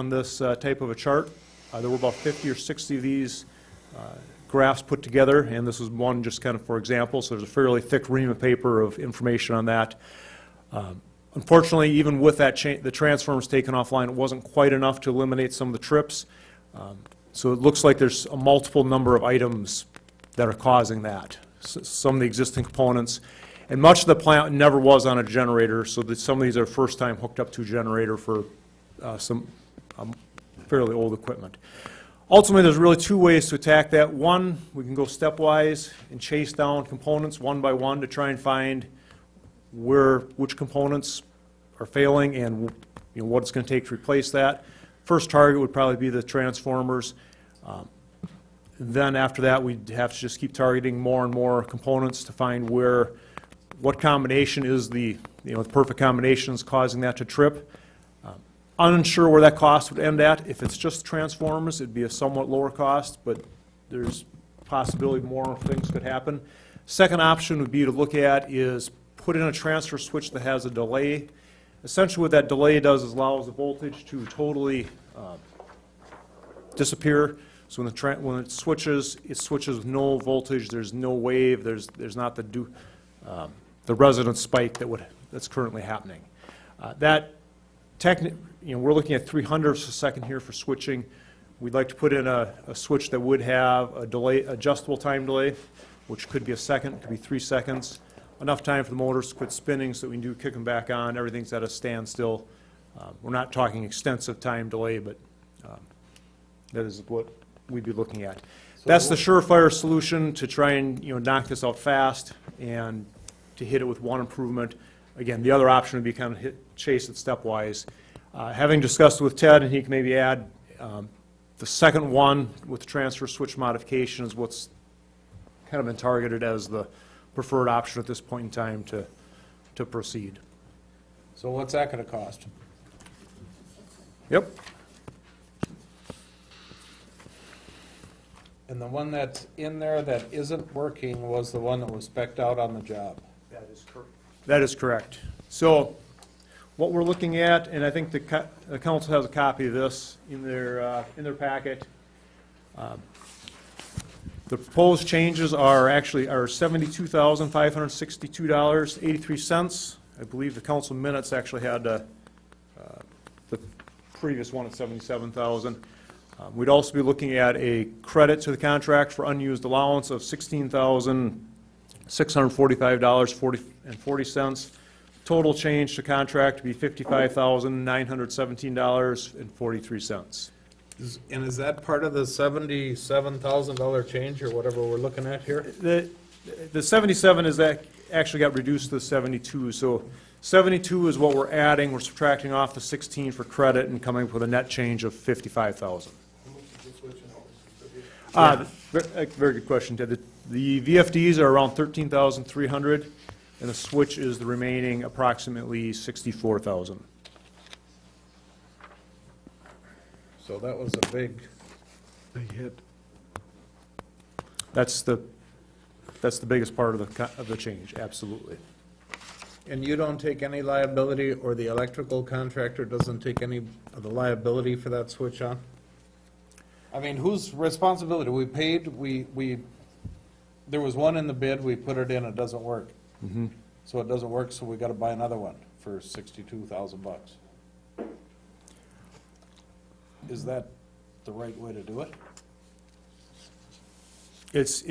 this type of a chart. There were about 50 or 60 of these graphs put together, and this is one just kind of for example, so there's a fairly thick ream of paper of information on that. Unfortunately, even with that the transformers taken offline, it wasn't quite enough to eliminate some of the trips. So it looks like there's a multiple number of items that are causing that. Some of the existing components. And much of the plant never was on a generator, so that some of these are first time hooked up to a generator for some fairly old equipment. Ultimately, there's really two ways to attack that. One, we can go stepwise and chase down components one by one to try and find which components are failing and what it's going to take to replace that. First target would probably be the transformers. Then after that, we'd have to just keep targeting more and more components to find what combination is the perfect combination is causing that to trip. Unsure where that cost would end at. If it's just transformers, it'd be a somewhat lower cost, but there's possibility more things could happen. Second option would be to look at is put in a transfer switch that has a delay. Essentially what that delay does is allows the voltage to totally disappear. So when it switches with no voltage, there's no wave, there's not the resonance spike that's currently happening. We're looking at 300ths of a second here for switching. We'd like to put in a switch that would have a delay, adjustable time delay, which could be a second, could be 3 seconds. Enough time for the motors to quit spinning so that we can kick them back on. Everything's at a standstill. We're not talking extensive time delay, but that is what we'd be looking at. That's the surefire solution to try and knock this out fast and to hit it with one improvement. Again, the other option would be kind of chase it stepwise. Having discussed with Ted, and he can maybe add, the second one with transfer switch modification is what's kind of been targeted as the preferred option at this point in time to proceed. So what's that going to cost? Yep. And the one that's in there that isn't working was the one that was spec'd out on the job? That is correct. That is correct. So what we're looking at, and I think the council has a copy of this in their packet. The proposed changes are $72,562.83. I believe the council minutes actually had the previous one at $77,000. We'd also be looking at a credit to the contract for unused allowance of $16,645.40. Total change to contract to be $55,917.43. And is that part of the $77,000 change or whatever we're looking at here? The 77 is that actually got reduced to 72. So 72 is what we're adding. We're subtracting off the 16 for credit and coming up with a net change of 55,000. Very good question, Ted. The VFDs are around 13,300, and the switch is the remaining approximately 64,000. So that was a big hit. That's the biggest part of the change, absolutely. And you don't take any liability, or the electrical contractor doesn't take any of the liability for that switch on? I mean, whose responsibility? We paid, there was one in the bid, we put it in, it doesn't work. Mm-hmm. So it doesn't work, so we gotta buy another one for $62,000. Is that the right way to do it? It's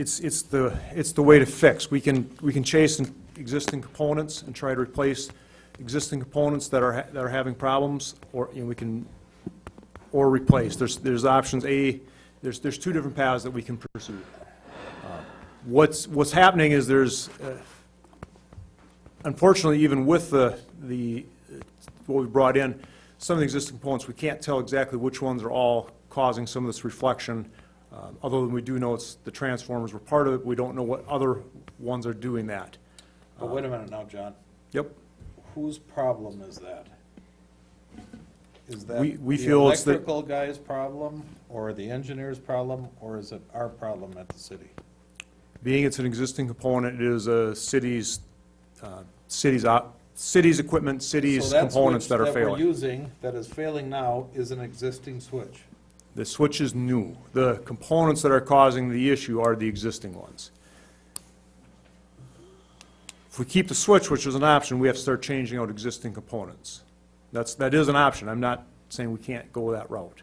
the way to fix. We can chase existing components and try to replace existing components that are having problems, or we can replace. There's options A. There's two different paths that we can pursue. What's happening is there's unfortunately, even with what we brought in, some of the existing components, we can't tell exactly which ones are all causing some of this reflection. Although we do know it's the transformers were part of it, we don't know what other ones are doing that. But wait a minute now, John. Yep. Whose problem is that? Is that We the feel it's the- electrical guy's problem, or the engineer's problem, or is it our problem at the city? Being it's an existing component, it is a city's equipment, city's components that are So that switch that we're failing. using, that is failing now, is an existing switch. The switch is new. The components that are causing the issue are the existing ones. If we keep the switch, which is an option, we have to start changing out existing components. That is an option. I'm not saying we can't go that route.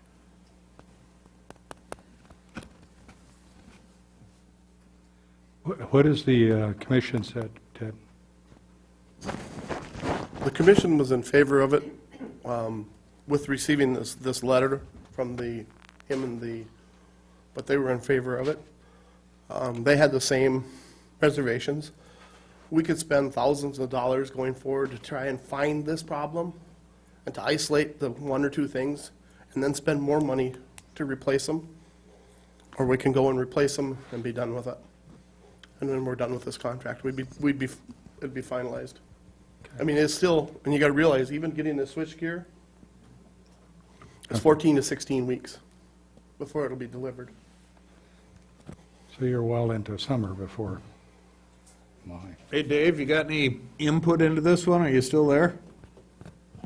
What is the commission said, Ted? The commission was in favor of it with receiving this letter from but they were in favor of it. They had the same reservations. We could spend thousands of dollars going forward to try and find this problem and to isolate the one or two things and then spend more money to replace them. Or we can go and replace them and be done with it. And then we're done with this contract. It'd be finalized. I mean, it's still, and you gotta realize, even getting the switchgear, it's 14 to 16 weeks before it'll be delivered. So you're well into summer before, Hey, Dave, you got any input into this one? Are you still there?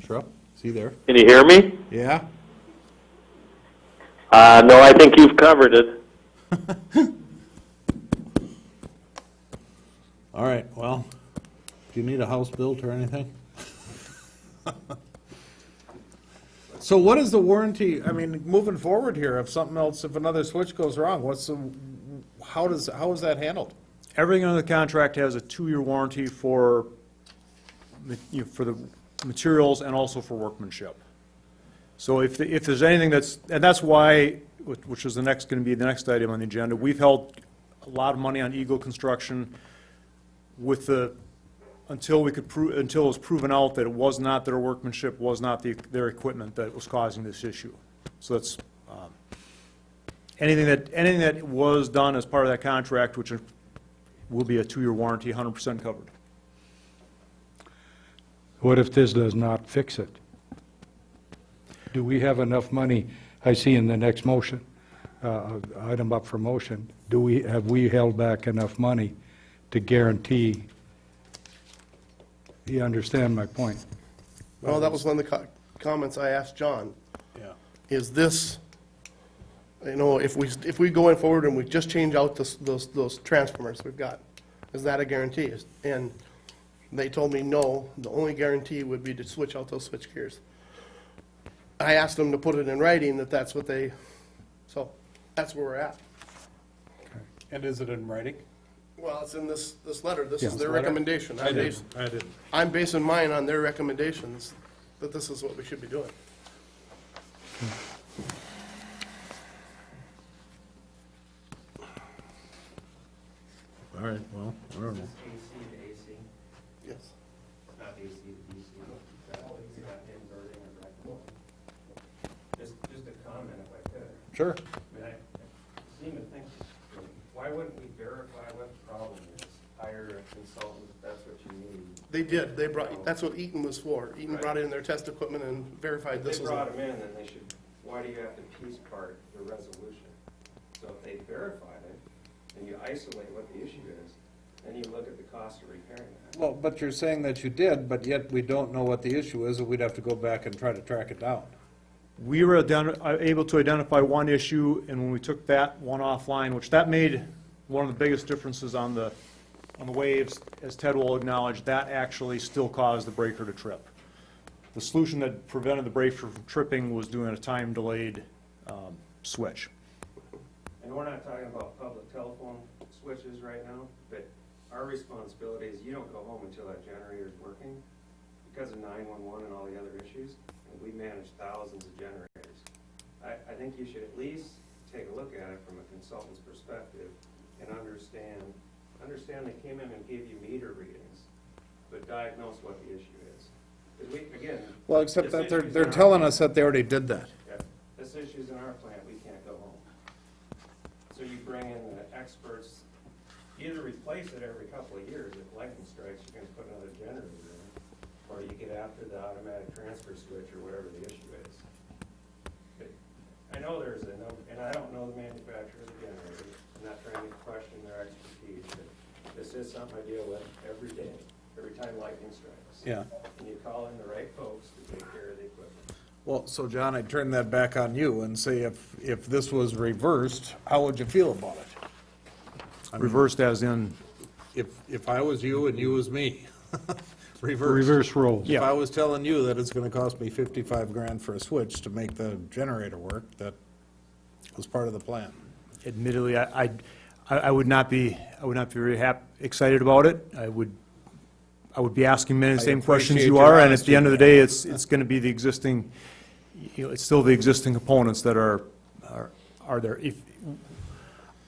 Sure. Is he there? Can you hear me? Yeah? No, I think you've covered it. All right, well, do you need a house built or anything? So what is the warranty, I mean, moving forward here, if something else, if another switch goes wrong, how is that handled? Everything under the contract has a 2-year warranty for the materials and also for workmanship. So if there's anything and that's why, which is going to be the next item on the agenda, we've held a lot of money on Eagle Construction until it was proven out that it was not their workmanship, was not their equipment that was causing this issue. So that's anything that was done as part of that contract, which will be a 2-year warranty, 100% covered. what if this does not fix it? Do we have enough money, I see in the next motion, item up for motion, have we held back enough money to guarantee, you understand my point? Well, that was one of the comments I asked John. Yeah. Is this, if we go forward and we just change out those transformers we've got, is that a guarantee? And they told me no, the only guarantee would be to switch out those switch gears. I asked them to put it in writing that that's what so that's where we're at. And is it in writing? Well, it's in this letter. This Yeah. is their Letter? recommendation. I didn't. I'm basing mine on their recommendations, that this is what we should be doing. All right, well, I don't know. AC to AC, Yes. not AC to DC. Just a comment if I could. Sure. I mean, I seem to think, why wouldn't we verify what the problem is? Hire a consultant if that's what you need. They did. That's what Eaton was for. Eaton brought in their test equipment and verified this If was. they brought them in, then they should, why do you have to piece part the resolution? So if they verified it, and you isolate what the issue is, then you look at the cost of repairing that. Well, but you're saying that you did, but yet we don't know what the issue is, and we'd have to go back and try to track it down. We were able to identify one issue, and when we took that one offline, which that made one of the biggest differences on the waves, as Ted will acknowledge, that actually still caused the breaker to trip. The solution that prevented the breaker from tripping was doing a time-delayed switch. And we're not talking about public telephone switches right now, but our responsibility is you don't go home until that generator is working because of 911 and all the other issues, and we manage thousands of generators. I think you should at least take a look at it from a consultant's perspective and understand they came in and gave you meter readings, but diagnose what the issue is. Because we, again. Well, except this that issue's they're in our telling plant. us that they already did that. Yeah, this issue's in our plant, we can't go home. So you bring in the experts, either replace it every couple of years, if lightning strikes, you're gonna put another generator in, or you get after the automatic transfer switch or whatever the issue is. But I know there's a number, and I don't know the manufacturer of the generator, I'm not trying to question their expertise, but this is something I deal with every day, every time lightning strikes. Yeah. And you call in the right folks to take care of the equipment. Well, so John, I'd turn that back on you and say if this was reversed, how would you feel about it? I mean, Reversed as in? If I was you and you was me. Reversed. Reverse roles. If I was telling you that it's gonna cost me 55 grand for a switch to make the generator work, that was part of the plan. Admittedly, I would not be very excited about it. I would be asking many of the I same questions appreciate you your are, and at honesty. the end of the day, it's going to be the existing it's still the existing components that are there.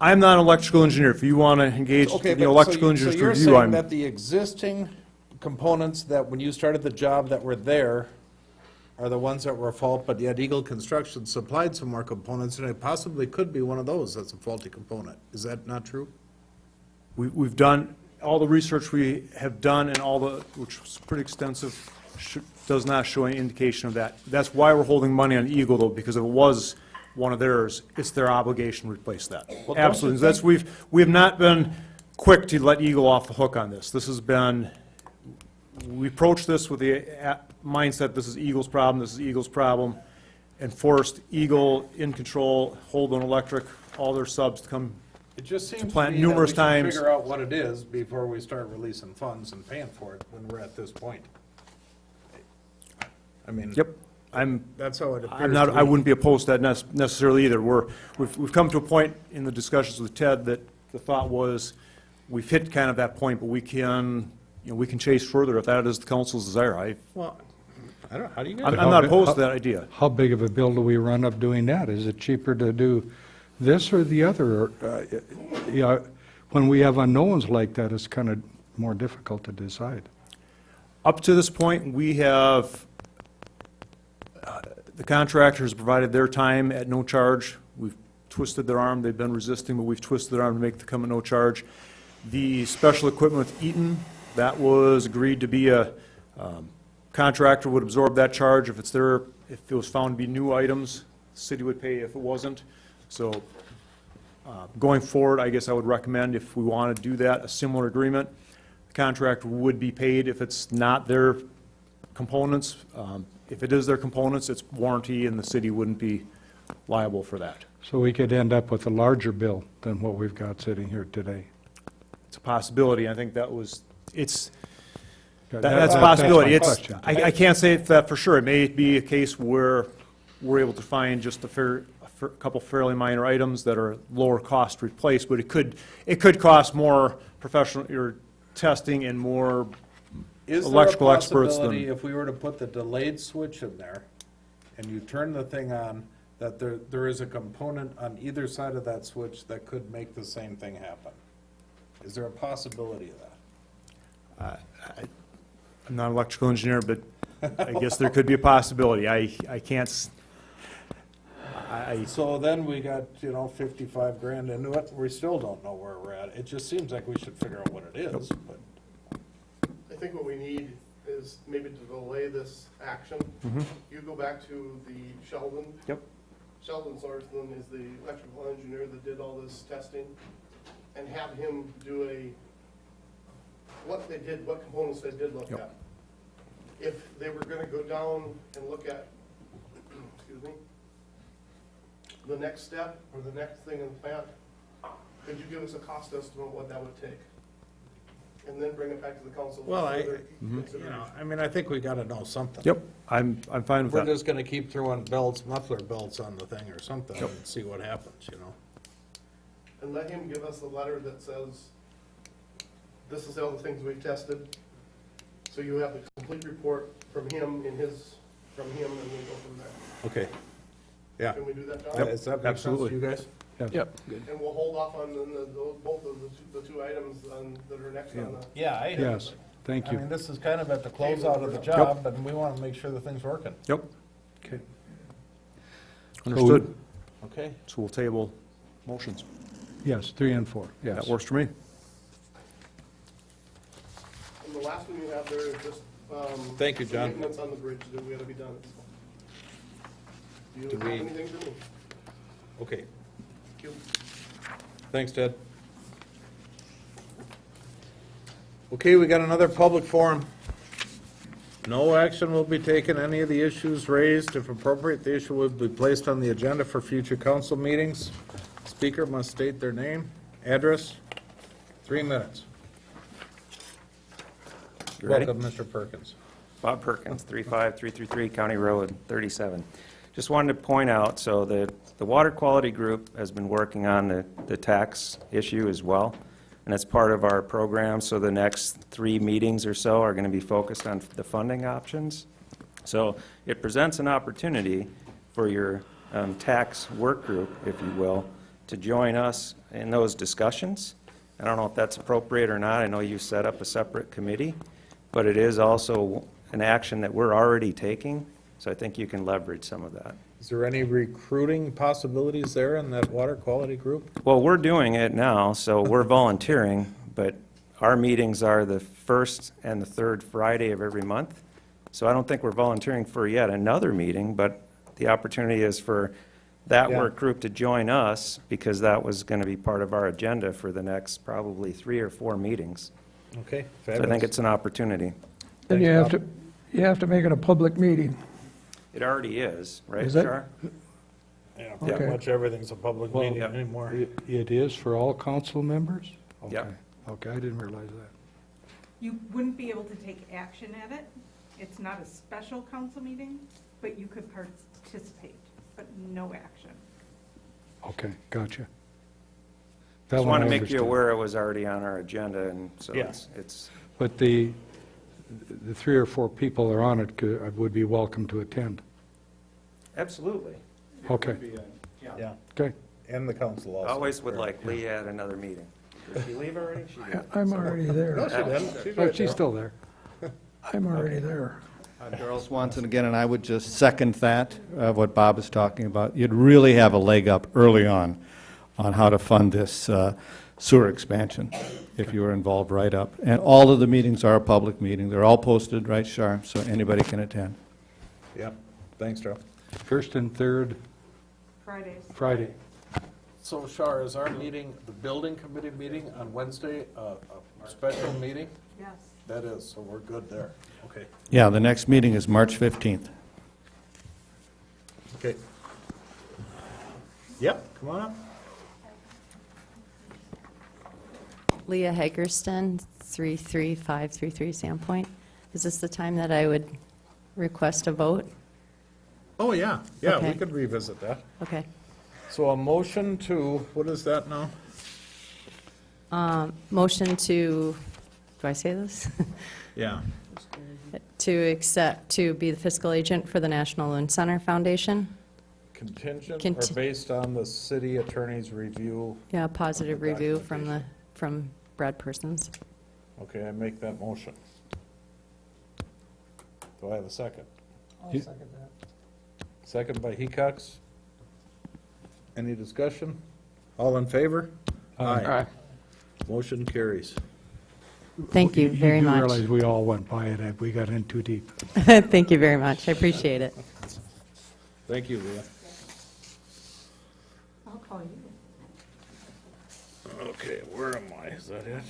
I'm not an electrical engineer. If you want to engage Okay, the but electrical so engineers to you're review, saying I'm, that the existing components that when you started the job that were there are the ones that were at fault, but yet Eagle Construction supplied some more components, and it possibly could be one of those that's a faulty component. Is that not true? we've done, all the research we have done and all the, which was pretty extensive, does not show any indication of that. That's why we're holding money on Eagle, though, because if it was one of theirs, it's their obligation to replace that. Well, don't you Absolutely. That's, think- we have not been quick to let Eagle off the hook on this. This has been, we approached this with the mindset, this is Eagle's problem, this is Eagle's problem, and forced Eagle in control, Holden Electric, all their subs to come It just seems to plant me that we numerous should times. figure out what it is before we start releasing funds and paying for it when we're at this point. I mean. Yep. That's how it appears I'm not, to I me. wouldn't be opposed to that necessarily either. We've come to a point in the discussions with Ted that the thought was, we've hit kind of that point, but we can, we can chase further if that is the council's desire. Well, I don't, how do you I'm guys? not opposed to that idea. How big of a bill do we run up doing that? Is it cheaper to do this or the other? Yeah, when we have unknowns like that, it's kind of more difficult to decide. Up to this point, we have, the contractors provided their time at no charge. We've twisted their arm. They've been resisting, but we've twisted their arm to make them come at no charge. The special equipment with Eaton, that was agreed to be a, contractor would absorb that charge. If it's there, if it was found to be new items, the city would pay if it wasn't. So going forward, I guess I would recommend, if we want to do that, a similar agreement. The contractor would be paid if it's not their components. If it is their components, it's warranty, and the city wouldn't be liable for that. So we could end up with a larger bill than what we've got sitting here today. It's a possibility. I think that was, it's, That- that's a my possibility. It's, question. I can't say that for sure. It may be a case where we're able to find just a couple fairly minor items that are lower cost to replace, but it could cost more professional, your testing and more electrical experts Is there a possibility, than. if we were to put the delayed switch in there, and you turn the thing on, that there is a component on either side of that switch that could make the same thing happen? Is there a possibility of that? I'm not an electrical engineer, but I guess there could be a possibility. I can't, So then we got, 55 grand into it, we still don't know where we're at. It just seems like we should figure out what it is, but. I think what we need is maybe to delay this action. You go back to the Sheldon. Yep. Sheldon Sorensen is the electrical engineer that did all this testing, and have him do what they did, what components they did look at. If they were gonna go down and look at, excuse me, the next step or the next thing in the plant, could you give us a cost estimate of what that would take? And then bring it back to the council. for Well, further consideration. I think we gotta know something. Yep, I'm fine with We're that. just gonna keep throwing muffler belts on the thing or something and see what happens, And let him give us a letter that says, this is all the things we've tested. So you have the complete report from him and from him, and we'll go from there. Okay. Yeah. Can we do that, John? Does that make sense to absolutely. you guys? Yep. And we'll hold off on both of the two items that are next on the. Yeah, Yes, thank you. this is kind of at the closeout of the job, and we wanna make sure the thing's working. Yep. Okay. Understood. Okay. So we'll table motions. Yes, 3 and 4, yes. That works for me. And the last one you have there is just, Thank you, some John. maintenance on the bridge that we gotta be done. Do you Do have we- anything for me? Okay. Thank you. Thanks, Ted. Okay, we got another public forum. No action will be taken. Any of the issues raised, if appropriate, the issue will be placed on the agenda for future council meetings. Speaker must state their name, address, 3 minutes. You ready? Welcome, Mr. Perkins. Bob Perkins, 35333 County Road 37. Just wanted to point out, so the Water Quality Group has been working on the tax issue as well, and that's part of our program, so the next 3 meetings or so are going to be focused on the funding options. So it presents an opportunity for your tax work group, if you will, to join us in those discussions. I don't know if that's appropriate or not. I know you set up a separate committee, but it is also an action that we're already taking, so I think you can leverage some of that. Is there any recruiting possibilities there in that water quality group? Well, we're doing it now, so we're volunteering, but our meetings are the first and the third Friday of every month. So I don't think we're volunteering for yet another meeting, but the opportunity is for that Yeah. work group to join us, because that was going to be part of our agenda for the next probably 3 or 4 meetings. Okay, So I think fabulous. it's an opportunity. Then you have to make it a public meeting. It already is, right, Is it? Char? Yeah, Okay. pretty much everything's a public Well, meeting anymore. It is for all council members? Yep. Okay. Okay, I didn't realize that. You wouldn't be able to take action at it. It's not a special council meeting, but you could participate, but no action. Okay, gotcha. That Just one want I to make you understand. aware it was already on our agenda, and so Yeah. it's, But the 3 or 4 people that are on it would be welcome to attend. absolutely. Okay, Yeah, okay. and the council also. Always would like Lee at another meeting. Did she leave already? She did. I'm already there. No, she didn't. She's Oh, right she's there. still there. I'm already there. Darrell Swanson again, and I would just second that, what Bob is talking about. You'd really have a leg up early on how to fund this sewer expansion, if you were involved right up. And all of the meetings are a public meeting. They're all posted, right, Shar? So anybody can attend. Yep, thanks, Joe. First and third Fridays. Friday. So Shar, is our meeting, the building committee meeting on Wednesday, a special meeting? Yes. That is, so we're good there. Okay. Yeah, the next meeting is March 15th. Okay. Yep, come on up. Leah Hagerston, 33533 Sandpoint. Is this the time that I would request a vote? Oh, yeah, yeah, we Okay. could revisit that. Okay. So a motion to, what is that now? Motion to, do I say this? Yeah. To accept, to be the fiscal agent for the National Loon Center Foundation. Contingent or Conti- based on the city attorney's review? Yeah, positive review from Brad Persons. Okay, I make that motion. Do I have a second? I'll second that. Second by Hecox. Any discussion? All in favor? Aye. Motion carries. Thank you very You much. realize we all went by it, we got in too deep. Thank you very much. I appreciate it. Thank you, Leah. I'll call you. Okay, where am I? Is that it?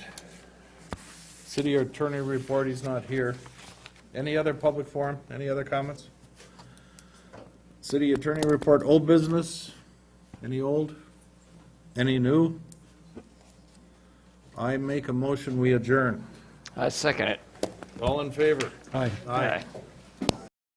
City attorney report, he's not here. Any other public forum? Any other comments? City attorney report, old business? Any old? Any new? I make a motion, we adjourn. I second it. All in favor? Aye. Aye.